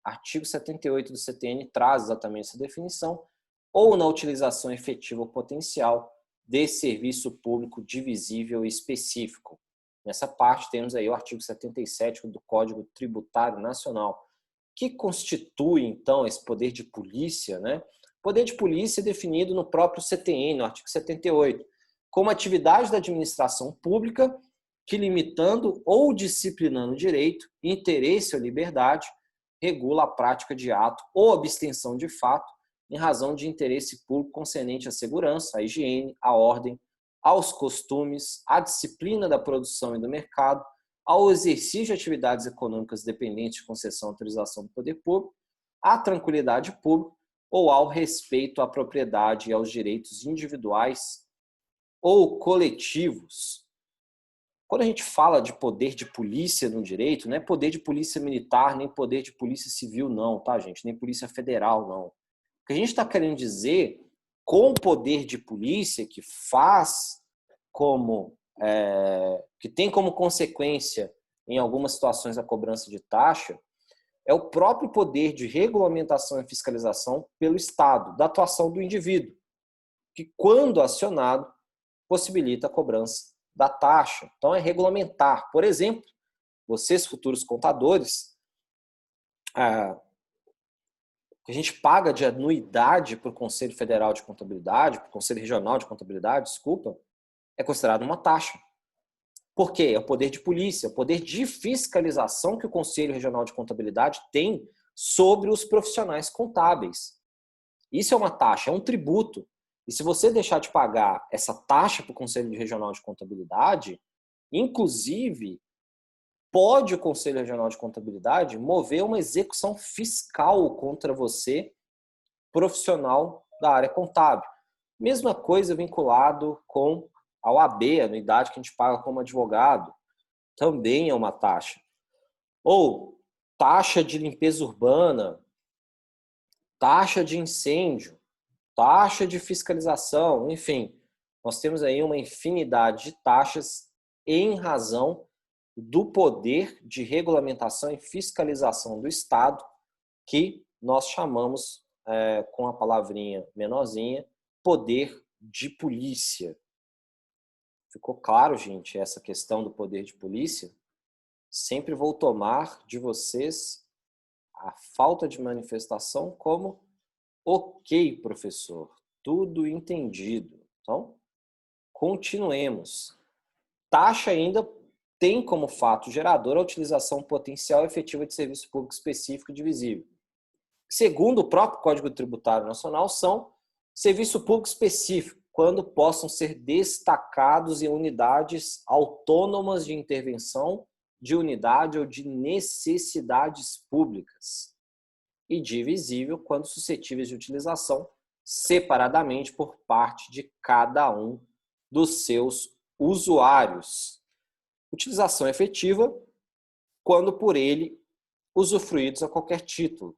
Artigo 78 do CTN traz exatamente essa definição, ou na utilização efetiva ou potencial de serviço público divisível e específico. Nessa parte temos aí o artigo 77 do Código Tributário Nacional, que constitui, então, esse poder de polícia, né? Poder de polícia é definido no próprio CTN, no artigo 78, como atividade da administração pública que, limitando ou disciplinando o direito, interesse ou liberdade, regula a prática de ato ou abstenção de fato em razão de interesse público concernente à segurança, à higiene, à ordem, aos costumes, à disciplina da produção e do mercado, ao exercício de atividades econômicas dependentes de concessão ou autorização do poder público, à tranquilidade pública ou ao respeito à propriedade e aos direitos individuais ou coletivos. Quando a gente fala de poder de polícia no direito, não é poder de polícia militar, nem poder de polícia civil, não, tá, gente? Nem polícia federal, não. O que a gente está querendo dizer com poder de polícia que faz como, que tem como consequência, em algumas situações, a cobrança de taxa, é o próprio poder de regulamentação e fiscalização pelo Estado, da atuação do indivíduo, que, quando acionado, possibilita a cobrança da taxa. Então, é regulamentar. Por exemplo, vocês, futuros contadores, que a gente paga de anuidade para o Conselho Federal de Contabilidade, para o Conselho Regional de Contabilidade, desculpa, é considerado uma taxa. Por quê? É o poder de polícia, o poder de fiscalização que o Conselho Regional de Contabilidade tem sobre os profissionais contábeis. Isso é uma taxa, é um tributo. E se você deixar de pagar essa taxa para o Conselho Regional de Contabilidade, inclusive, pode o Conselho Regional de Contabilidade mover uma execução fiscal contra você, profissional da área contábil. Mesma coisa vinculado com a OAB, a anuidade que a gente paga como advogado, também é uma taxa. Ou taxa de limpeza urbana, taxa de incêndio, taxa de fiscalização, enfim, nós temos aí uma infinidade de taxas em razão do poder de regulamentação e fiscalização do Estado, que nós chamamos, com a palavrinha menorzinha, poder de polícia. Ficou claro, gente, essa questão do poder de polícia? Sempre vou tomar de vocês a falta de manifestação como ok, professor, tudo entendido. Então, continuemos. Taxa ainda tem como fato gerador a utilização potencial e efetiva de serviço público específico e divisível. Segundo o próprio Código Tributário Nacional, são serviço público específico, quando possam ser destacados em unidades autônomas de intervenção de unidade ou de necessidades públicas, e divisível quando suscetíveis de utilização separadamente por parte de cada um dos seus usuários. Utilização efetiva quando por ele usufruídos a qualquer título.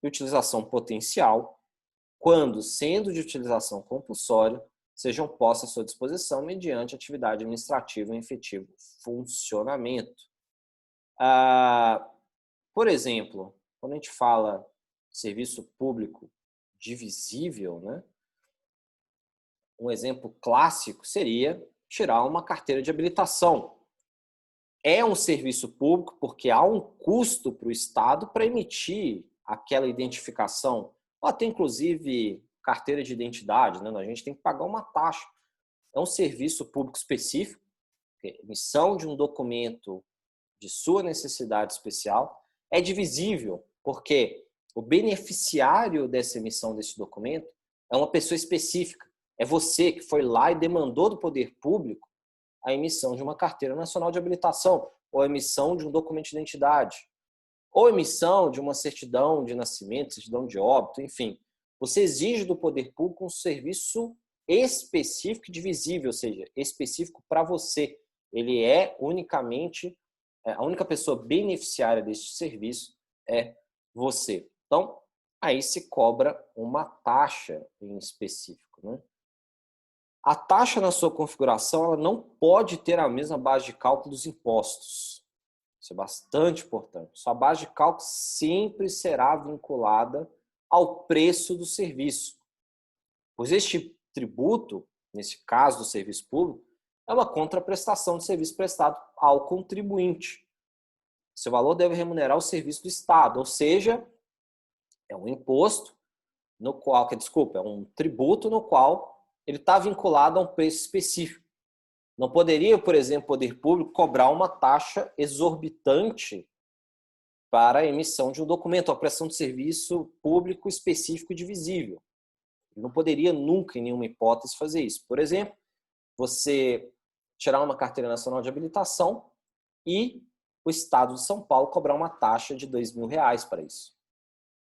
E utilização potencial quando, sendo de utilização compulsória, sejam postas à sua disposição mediante atividade administrativa em efetivo funcionamento. Por exemplo, quando a gente fala serviço público divisível, né? Um exemplo clássico seria tirar uma carteira de habilitação. É um serviço público porque há um custo para o Estado para emitir aquela identificação, ou até inclusive carteira de identidade, né? A gente tem que pagar uma taxa. É um serviço público específico, emissão de um documento de sua necessidade especial, é divisível, porque o beneficiário dessa emissão desse documento é uma pessoa específica. É você que foi lá e demandou do poder público a emissão de uma carteira nacional de habilitação, ou a emissão de um documento de identidade, ou emissão de uma certidão de nascimento, certidão de óbito, enfim. Você exige do poder público um serviço específico e divisível, ou seja, específico para você. Ele é unicamente, a única pessoa beneficiária deste serviço é você. Então, aí se cobra uma taxa em específico, né? A taxa na sua configuração ela não pode ter a mesma base de cálculo dos impostos. Isso é bastante importante. Sua base de cálculo sempre será vinculada ao preço do serviço. Pois este tributo, nesse caso do serviço público, é uma contraprestação de serviço prestado ao contribuinte. Seu valor deve remunerar o serviço do Estado, ou seja, é um imposto no qual, é um tributo no qual ele está vinculado a um preço específico. Não poderia, por exemplo, o poder público cobrar uma taxa exorbitante para a emissão de um documento, a prestação de serviço público específico e divisível. Ele não poderia nunca, em nenhuma hipótese, fazer isso. Por exemplo, você tirar uma carteira nacional de habilitação e o Estado de São Paulo cobrar uma taxa de R$2.000 para isso.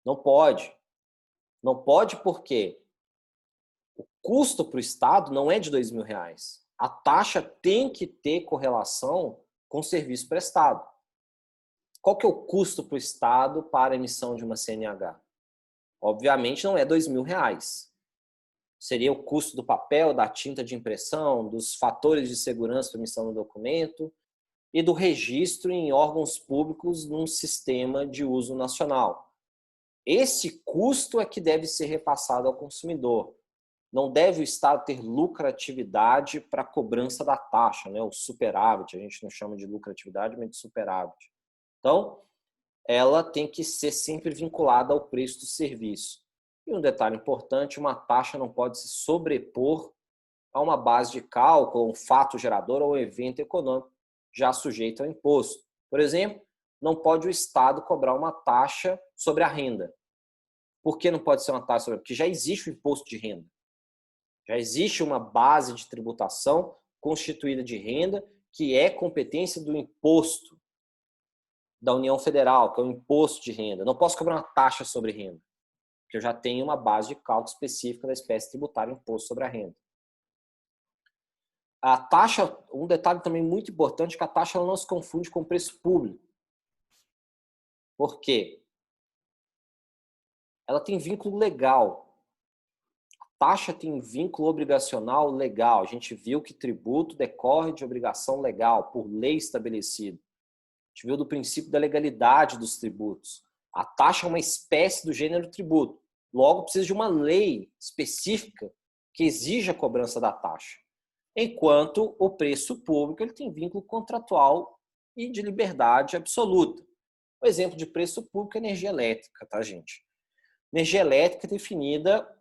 Não pode. Não pode porque o custo para o Estado não é de R$2.000. A taxa tem que ter correlação com o serviço prestado. Qual que é o custo para o Estado para a emissão de uma CNH? Obviamente não é R$2.000. Seria o custo do papel, da tinta de impressão, dos fatores de segurança para emissão do documento e do registro em órgãos públicos num sistema de uso nacional. Esse custo é que deve ser repassado ao consumidor. Não deve o Estado ter lucratividade para a cobrança da taxa, né? O superávit, a gente não chama de lucratividade, mas de superávit. Então, ela tem que ser sempre vinculada ao preço do serviço. E um detalhe importante, uma taxa não pode se sobrepor a uma base de cálculo, um fato gerador ou um evento econômico já sujeito ao imposto. Por exemplo, não pode o Estado cobrar uma taxa sobre a renda. Por que não pode ser uma taxa sobre? Porque já existe o imposto de renda. Já existe uma base de tributação constituída de renda que é competência do imposto. da União Federal, que é o imposto de renda. Não posso cobrar uma taxa sobre renda, porque eu já tenho uma base de cálculo específica da espécie tributária, imposto sobre a renda. A taxa, um detalhe também muito importante, é que a taxa ela não se confunde com o preço público. Por quê? Ela tem vínculo legal. A taxa tem vínculo obrigacional legal. A gente viu que tributo decorre de obrigação legal, por lei estabelecida. A gente viu do princípio da legalidade dos tributos. A taxa é uma espécie do gênero tributo. Logo, precisa de uma lei específica que exija a cobrança da taxa. Enquanto o preço público ele tem vínculo contratual e de liberdade absoluta. O exemplo de preço público é energia elétrica, tá, gente? Energia elétrica é definida,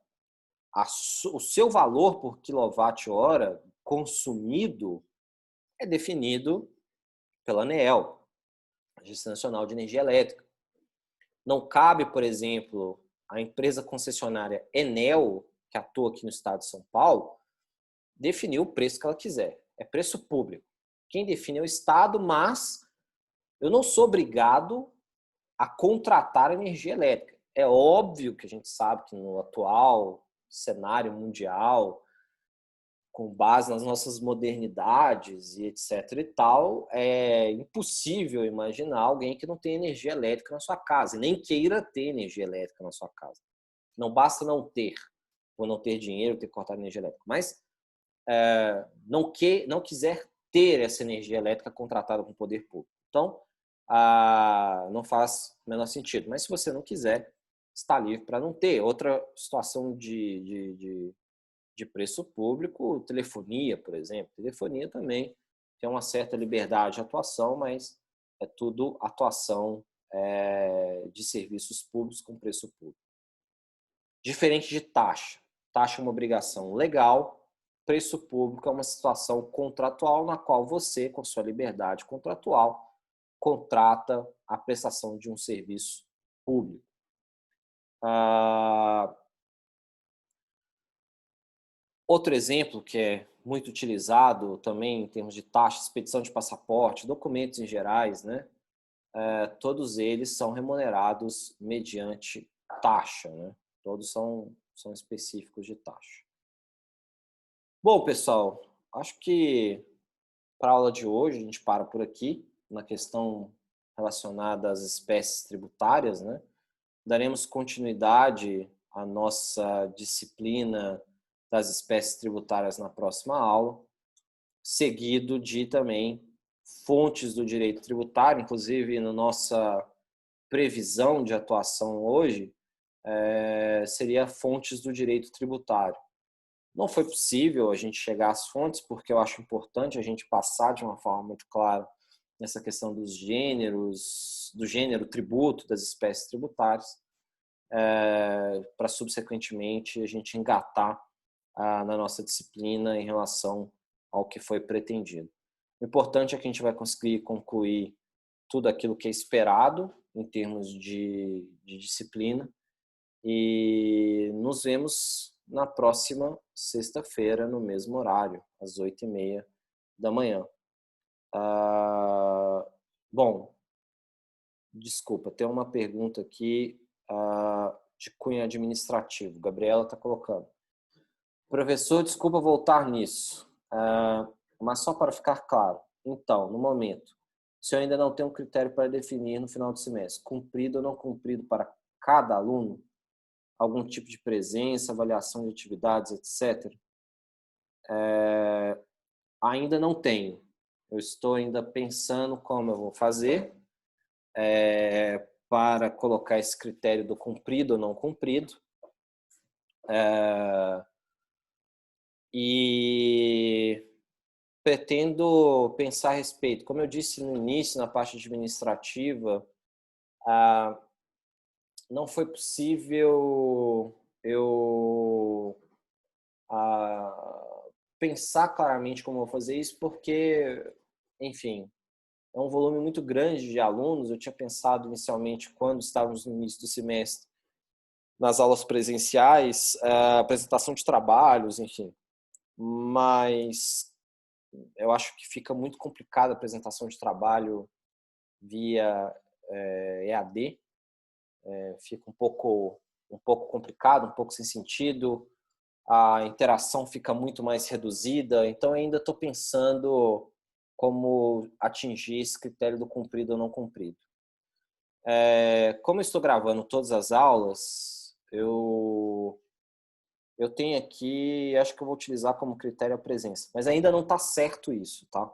o seu valor por quilowatt-hora consumido é definido pela ANEEL, Agência Nacional de Energia Elétrica. Não cabe, por exemplo, a empresa concessionária Enel, que atua aqui no estado de São Paulo, definir o preço que ela quiser. É preço público. Quem define é o Estado, mas eu não sou obrigado a contratar energia elétrica. É óbvio que a gente sabe que no atual cenário mundial, com base nas nossas modernidades e etc e tal, é impossível imaginar alguém que não tem energia elétrica na sua casa, e nem queira ter energia elétrica na sua casa. Não basta não ter, ou não ter dinheiro, ter que cortar energia elétrica, mas não quiser ter essa energia elétrica contratada com o poder público. Então, não faz o menor sentido. Mas se você não quiser, está livre para não ter. Outra situação de preço público, telefonia, por exemplo. Telefonia também tem uma certa liberdade de atuação, mas é tudo atuação de serviços públicos com preço público. Diferente de taxa. Taxa é uma obrigação legal, preço público é uma situação contratual na qual você, com sua liberdade contratual, contrata a prestação de um serviço público. Outro exemplo que é muito utilizado também em termos de taxa, expedição de passaporte, documentos em gerais, né? Todos eles são remunerados mediante taxa, né? Todos são específicos de taxa. Bom, pessoal, acho que para a aula de hoje a gente para por aqui na questão relacionada às espécies tributárias, né? Daremos continuidade à nossa disciplina das espécies tributárias na próxima aula, seguido de também fontes do direito tributário, inclusive na nossa previsão de atuação hoje, seria fontes do direito tributário. Não foi possível a gente chegar às fontes, porque eu acho importante a gente passar de uma forma muito clara nessa questão dos gêneros, do gênero tributo, das espécies tributárias, para subsequentemente a gente engatar na nossa disciplina em relação ao que foi pretendido. O importante é que a gente vai conseguir concluir tudo aquilo que é esperado em termos de disciplina e nos vemos na próxima sexta-feira, no mesmo horário, às 8h30 da manhã. Bom, desculpa, tem uma pergunta aqui de cunho administrativo. Gabriela está colocando. Professor, desculpa voltar nisso, mas só para ficar claro. Então, no momento, se eu ainda não tenho um critério para definir no final do semestre, cumprido ou não cumprido para cada aluno, algum tipo de presença, avaliação de atividades, etc., ainda não tenho. Eu estou ainda pensando como eu vou fazer para colocar esse critério do cumprido ou não cumprido. E pretendo pensar a respeito. Como eu disse no início, na parte administrativa, não foi possível eu pensar claramente como vou fazer isso, porque, enfim, é um volume muito grande de alunos. Eu tinha pensado inicialmente, quando estávamos no início do semestre, nas aulas presenciais, apresentação de trabalhos, enfim. Mas eu acho que fica muito complicada a apresentação de trabalho via EAD, fica um pouco complicado, um pouco sem sentido, a interação fica muito mais reduzida, então ainda estou pensando como atingir esse critério do cumprido ou não cumprido. Como eu estou gravando todas as aulas, eu tenho aqui, acho que eu vou utilizar como critério a presença, mas ainda não está certo isso, tá?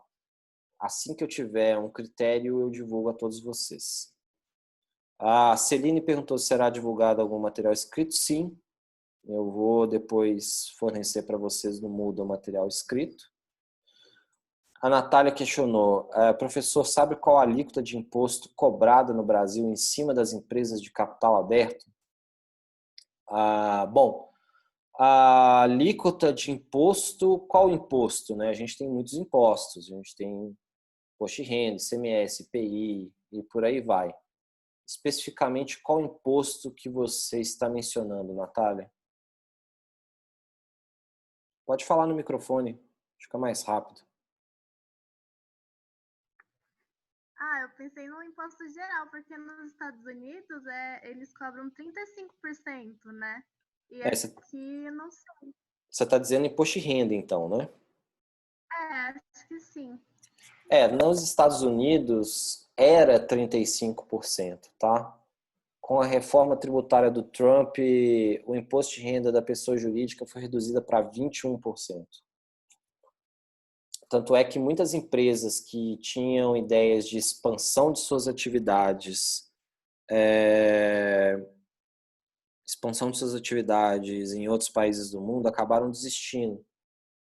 Assim que eu tiver um critério, eu divulgo a todos vocês. A Celine perguntou se será divulgado algum material escrito. Sim, eu vou depois fornecer para vocês no Moodle o material escrito. A Natália questionou, professor, sabe qual a alíquota de imposto cobrada no Brasil em cima das empresas de capital aberto? Bom, a alíquota de imposto, qual imposto? Né? A gente tem muitos impostos, a gente tem imposto de renda, ICMS, IPI e por aí vai. Especificamente, qual imposto que você está mencionando, Natália? Pode falar no microfone, fica mais rápido. Eu pensei no imposto geral, porque nos Estados Unidos eles cobram 35%, né? E aqui não sei. Você está dizendo imposto de renda, então, né? Acho que sim. Nos Estados Unidos era 35%, tá? Com a reforma tributária do Trump, o imposto de renda da pessoa jurídica foi reduzido para 21%. Tanto é que muitas empresas que tinham ideias de expansão de suas atividades, em outros países do mundo, acabaram desistindo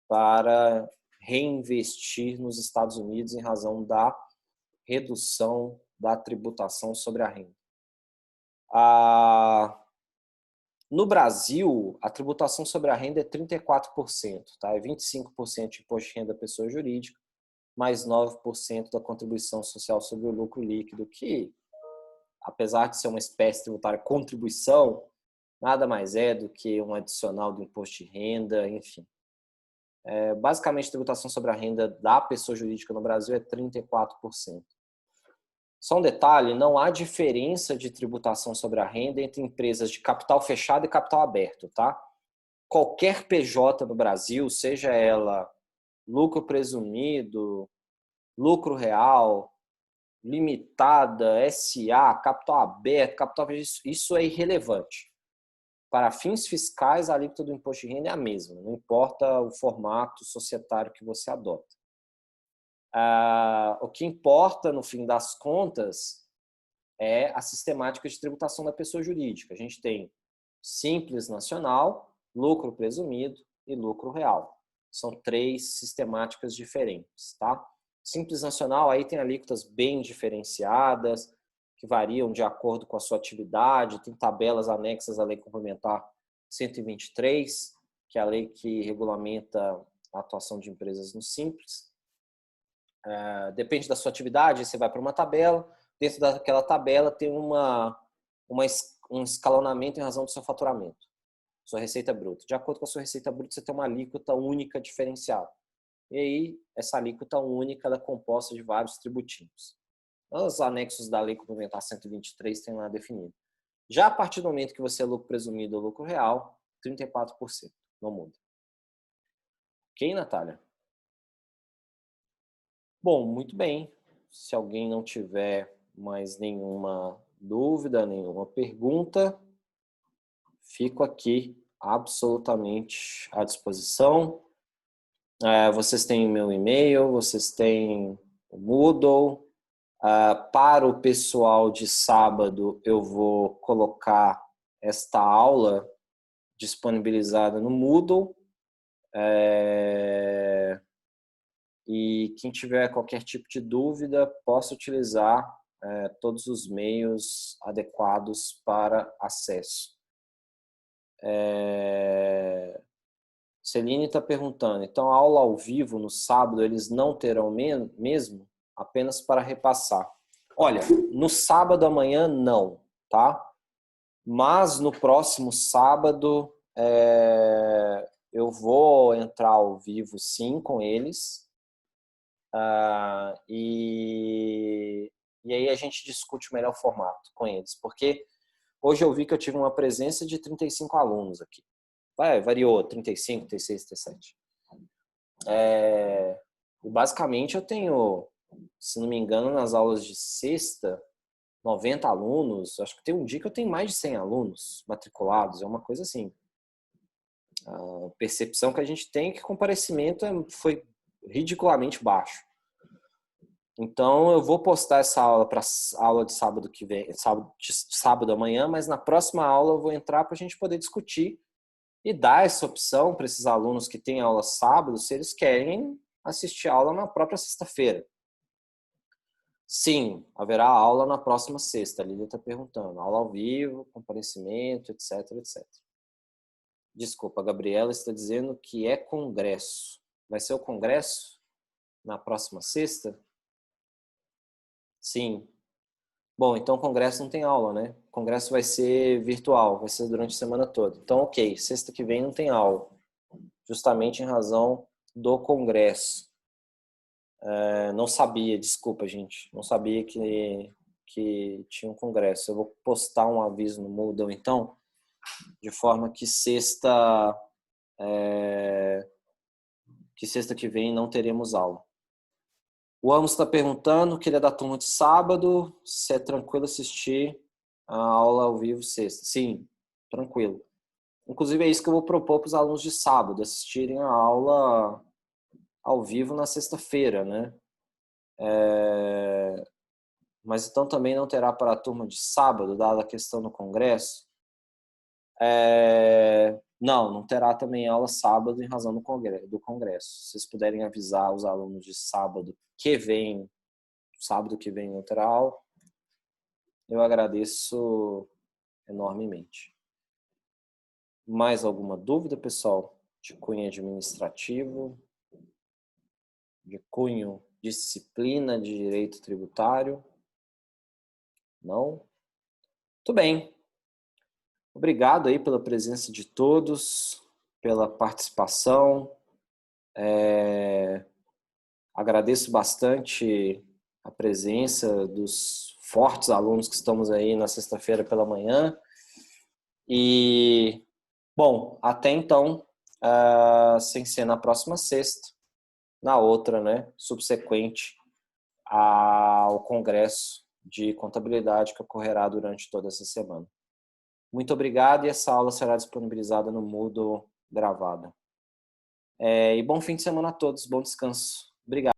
para reinvestir nos Estados Unidos em razão da redução da tributação sobre a renda. No Brasil, a tributação sobre a renda é 34%, tá? É 25% de imposto de renda da pessoa jurídica, mais 9% da contribuição social sobre o lucro líquido, que, apesar de ser uma espécie tributária contribuição, nada mais é do que um adicional do imposto de renda, enfim. Basicamente, a tributação sobre a renda da pessoa jurídica no Brasil é 34%. Só um detalhe, não há diferença de tributação sobre a renda entre empresas de capital fechado e capital aberto, tá? Qualquer PJ no Brasil, seja ela lucro presumido, lucro real, limitada, SA, capital aberto, capital fechado, isso é irrelevante. Para fins fiscais, a alíquota do imposto de renda é a mesma, não importa o formato societário que você adota. O que importa, no fim das contas, é a sistemática de tributação da pessoa jurídica. A gente tem simples nacional, lucro presumido e lucro real. São 3 sistemáticas diferentes, tá? Simples nacional, aí tem alíquotas bem diferenciadas, que variam de acordo com a sua atividade, tem tabelas anexas à Lei Complementar 123, que é a lei que regulamenta a atuação de empresas no Simples. Depende da sua atividade, você vai para uma tabela, dentro daquela tabela tem um escalonamento em razão do seu faturamento, sua receita bruta. De acordo com a sua receita bruta, você tem uma alíquota única diferenciada. E aí, essa alíquota única ela é composta de vários tributinhos. Os anexos da Lei Complementar 123 tem lá definido. Já a partir do momento que você é lucro presumido ou lucro real, 34%. Não muda. Ok, Natália? Bom, muito bem. Se alguém não tiver mais nenhuma dúvida, nenhuma pergunta, fico aqui absolutamente à disposição. Vocês têm meu e-mail, vocês têm o Moodle. Para o pessoal de sábado, eu vou colocar esta aula disponibilizada no Moodle. E quem tiver qualquer tipo de dúvida, possa utilizar todos os meios adequados para acesso. Celine está perguntando, então a aula ao vivo no sábado eles não terão mesmo? Apenas para repassar. Olha, no sábado amanhã não, tá? Mas no próximo sábado eu vou entrar ao vivo sim com eles. E e aí a gente discute o melhor formato com eles, porque hoje eu vi que eu tive uma presença de 35 alunos aqui. Variou, 35, 36, 37. Basicamente eu tenho, se não me engano, nas aulas de sexta, 90 alunos. Acho que tem um dia que eu tenho mais de 100 alunos matriculados, é uma coisa assim. A percepção que a gente tem é que o comparecimento foi ridiculamente baixo. Então eu vou postar essa aula para aula de sábado que vem, sábado amanhã, mas na próxima aula eu vou entrar para a gente poder discutir e dar essa opção para esses alunos que têm aula sábado, se eles querem assistir a aula na própria sexta-feira. Sim, haverá aula na próxima sexta. A Lília está perguntando. Aula ao vivo, comparecimento, etc, etc. Desculpa, a Gabriela está dizendo que é congresso. Vai ser o congresso na próxima sexta? Sim. Bom, então o congresso não tem aula, né? O congresso vai ser virtual, vai ser durante a semana toda. Então, ok, sexta que vem não tem aula. Justamente em razão do congresso. Não sabia, desculpa, gente. Não sabia que tinha um congresso. Eu vou postar um aviso no Moodle, então, de forma que sexta que vem não teremos aula. O Amos está perguntando que ele é da turma de sábado, se é tranquilo assistir a aula ao vivo sexta. Sim, tranquilo. Inclusive é isso que eu vou propor para os alunos de sábado, assistirem a aula ao vivo na sexta-feira, né? Mas então também não terá para a turma de sábado, dada a questão do congresso? Não terá também aula sábado em razão do congresso. Se vocês puderem avisar os alunos de sábado que vem não terá aula, eu agradeço enormemente. Mais alguma dúvida, pessoal? De cunho administrativo? De cunho disciplina de direito tributário? Não? Muito bem. Obrigado aí pela presença de todos, pela participação. Agradeço bastante a presença dos fortes alunos que estamos aí na sexta-feira pela manhã. E, bom, até então, sem ser na próxima sexta, na outra, né, subsequente ao Congresso de Contabilidade que ocorrerá durante toda essa semana. Muito obrigado e essa aula será disponibilizada no Moodle gravada. E bom fim de semana a todos, bom descanso. Obrigado.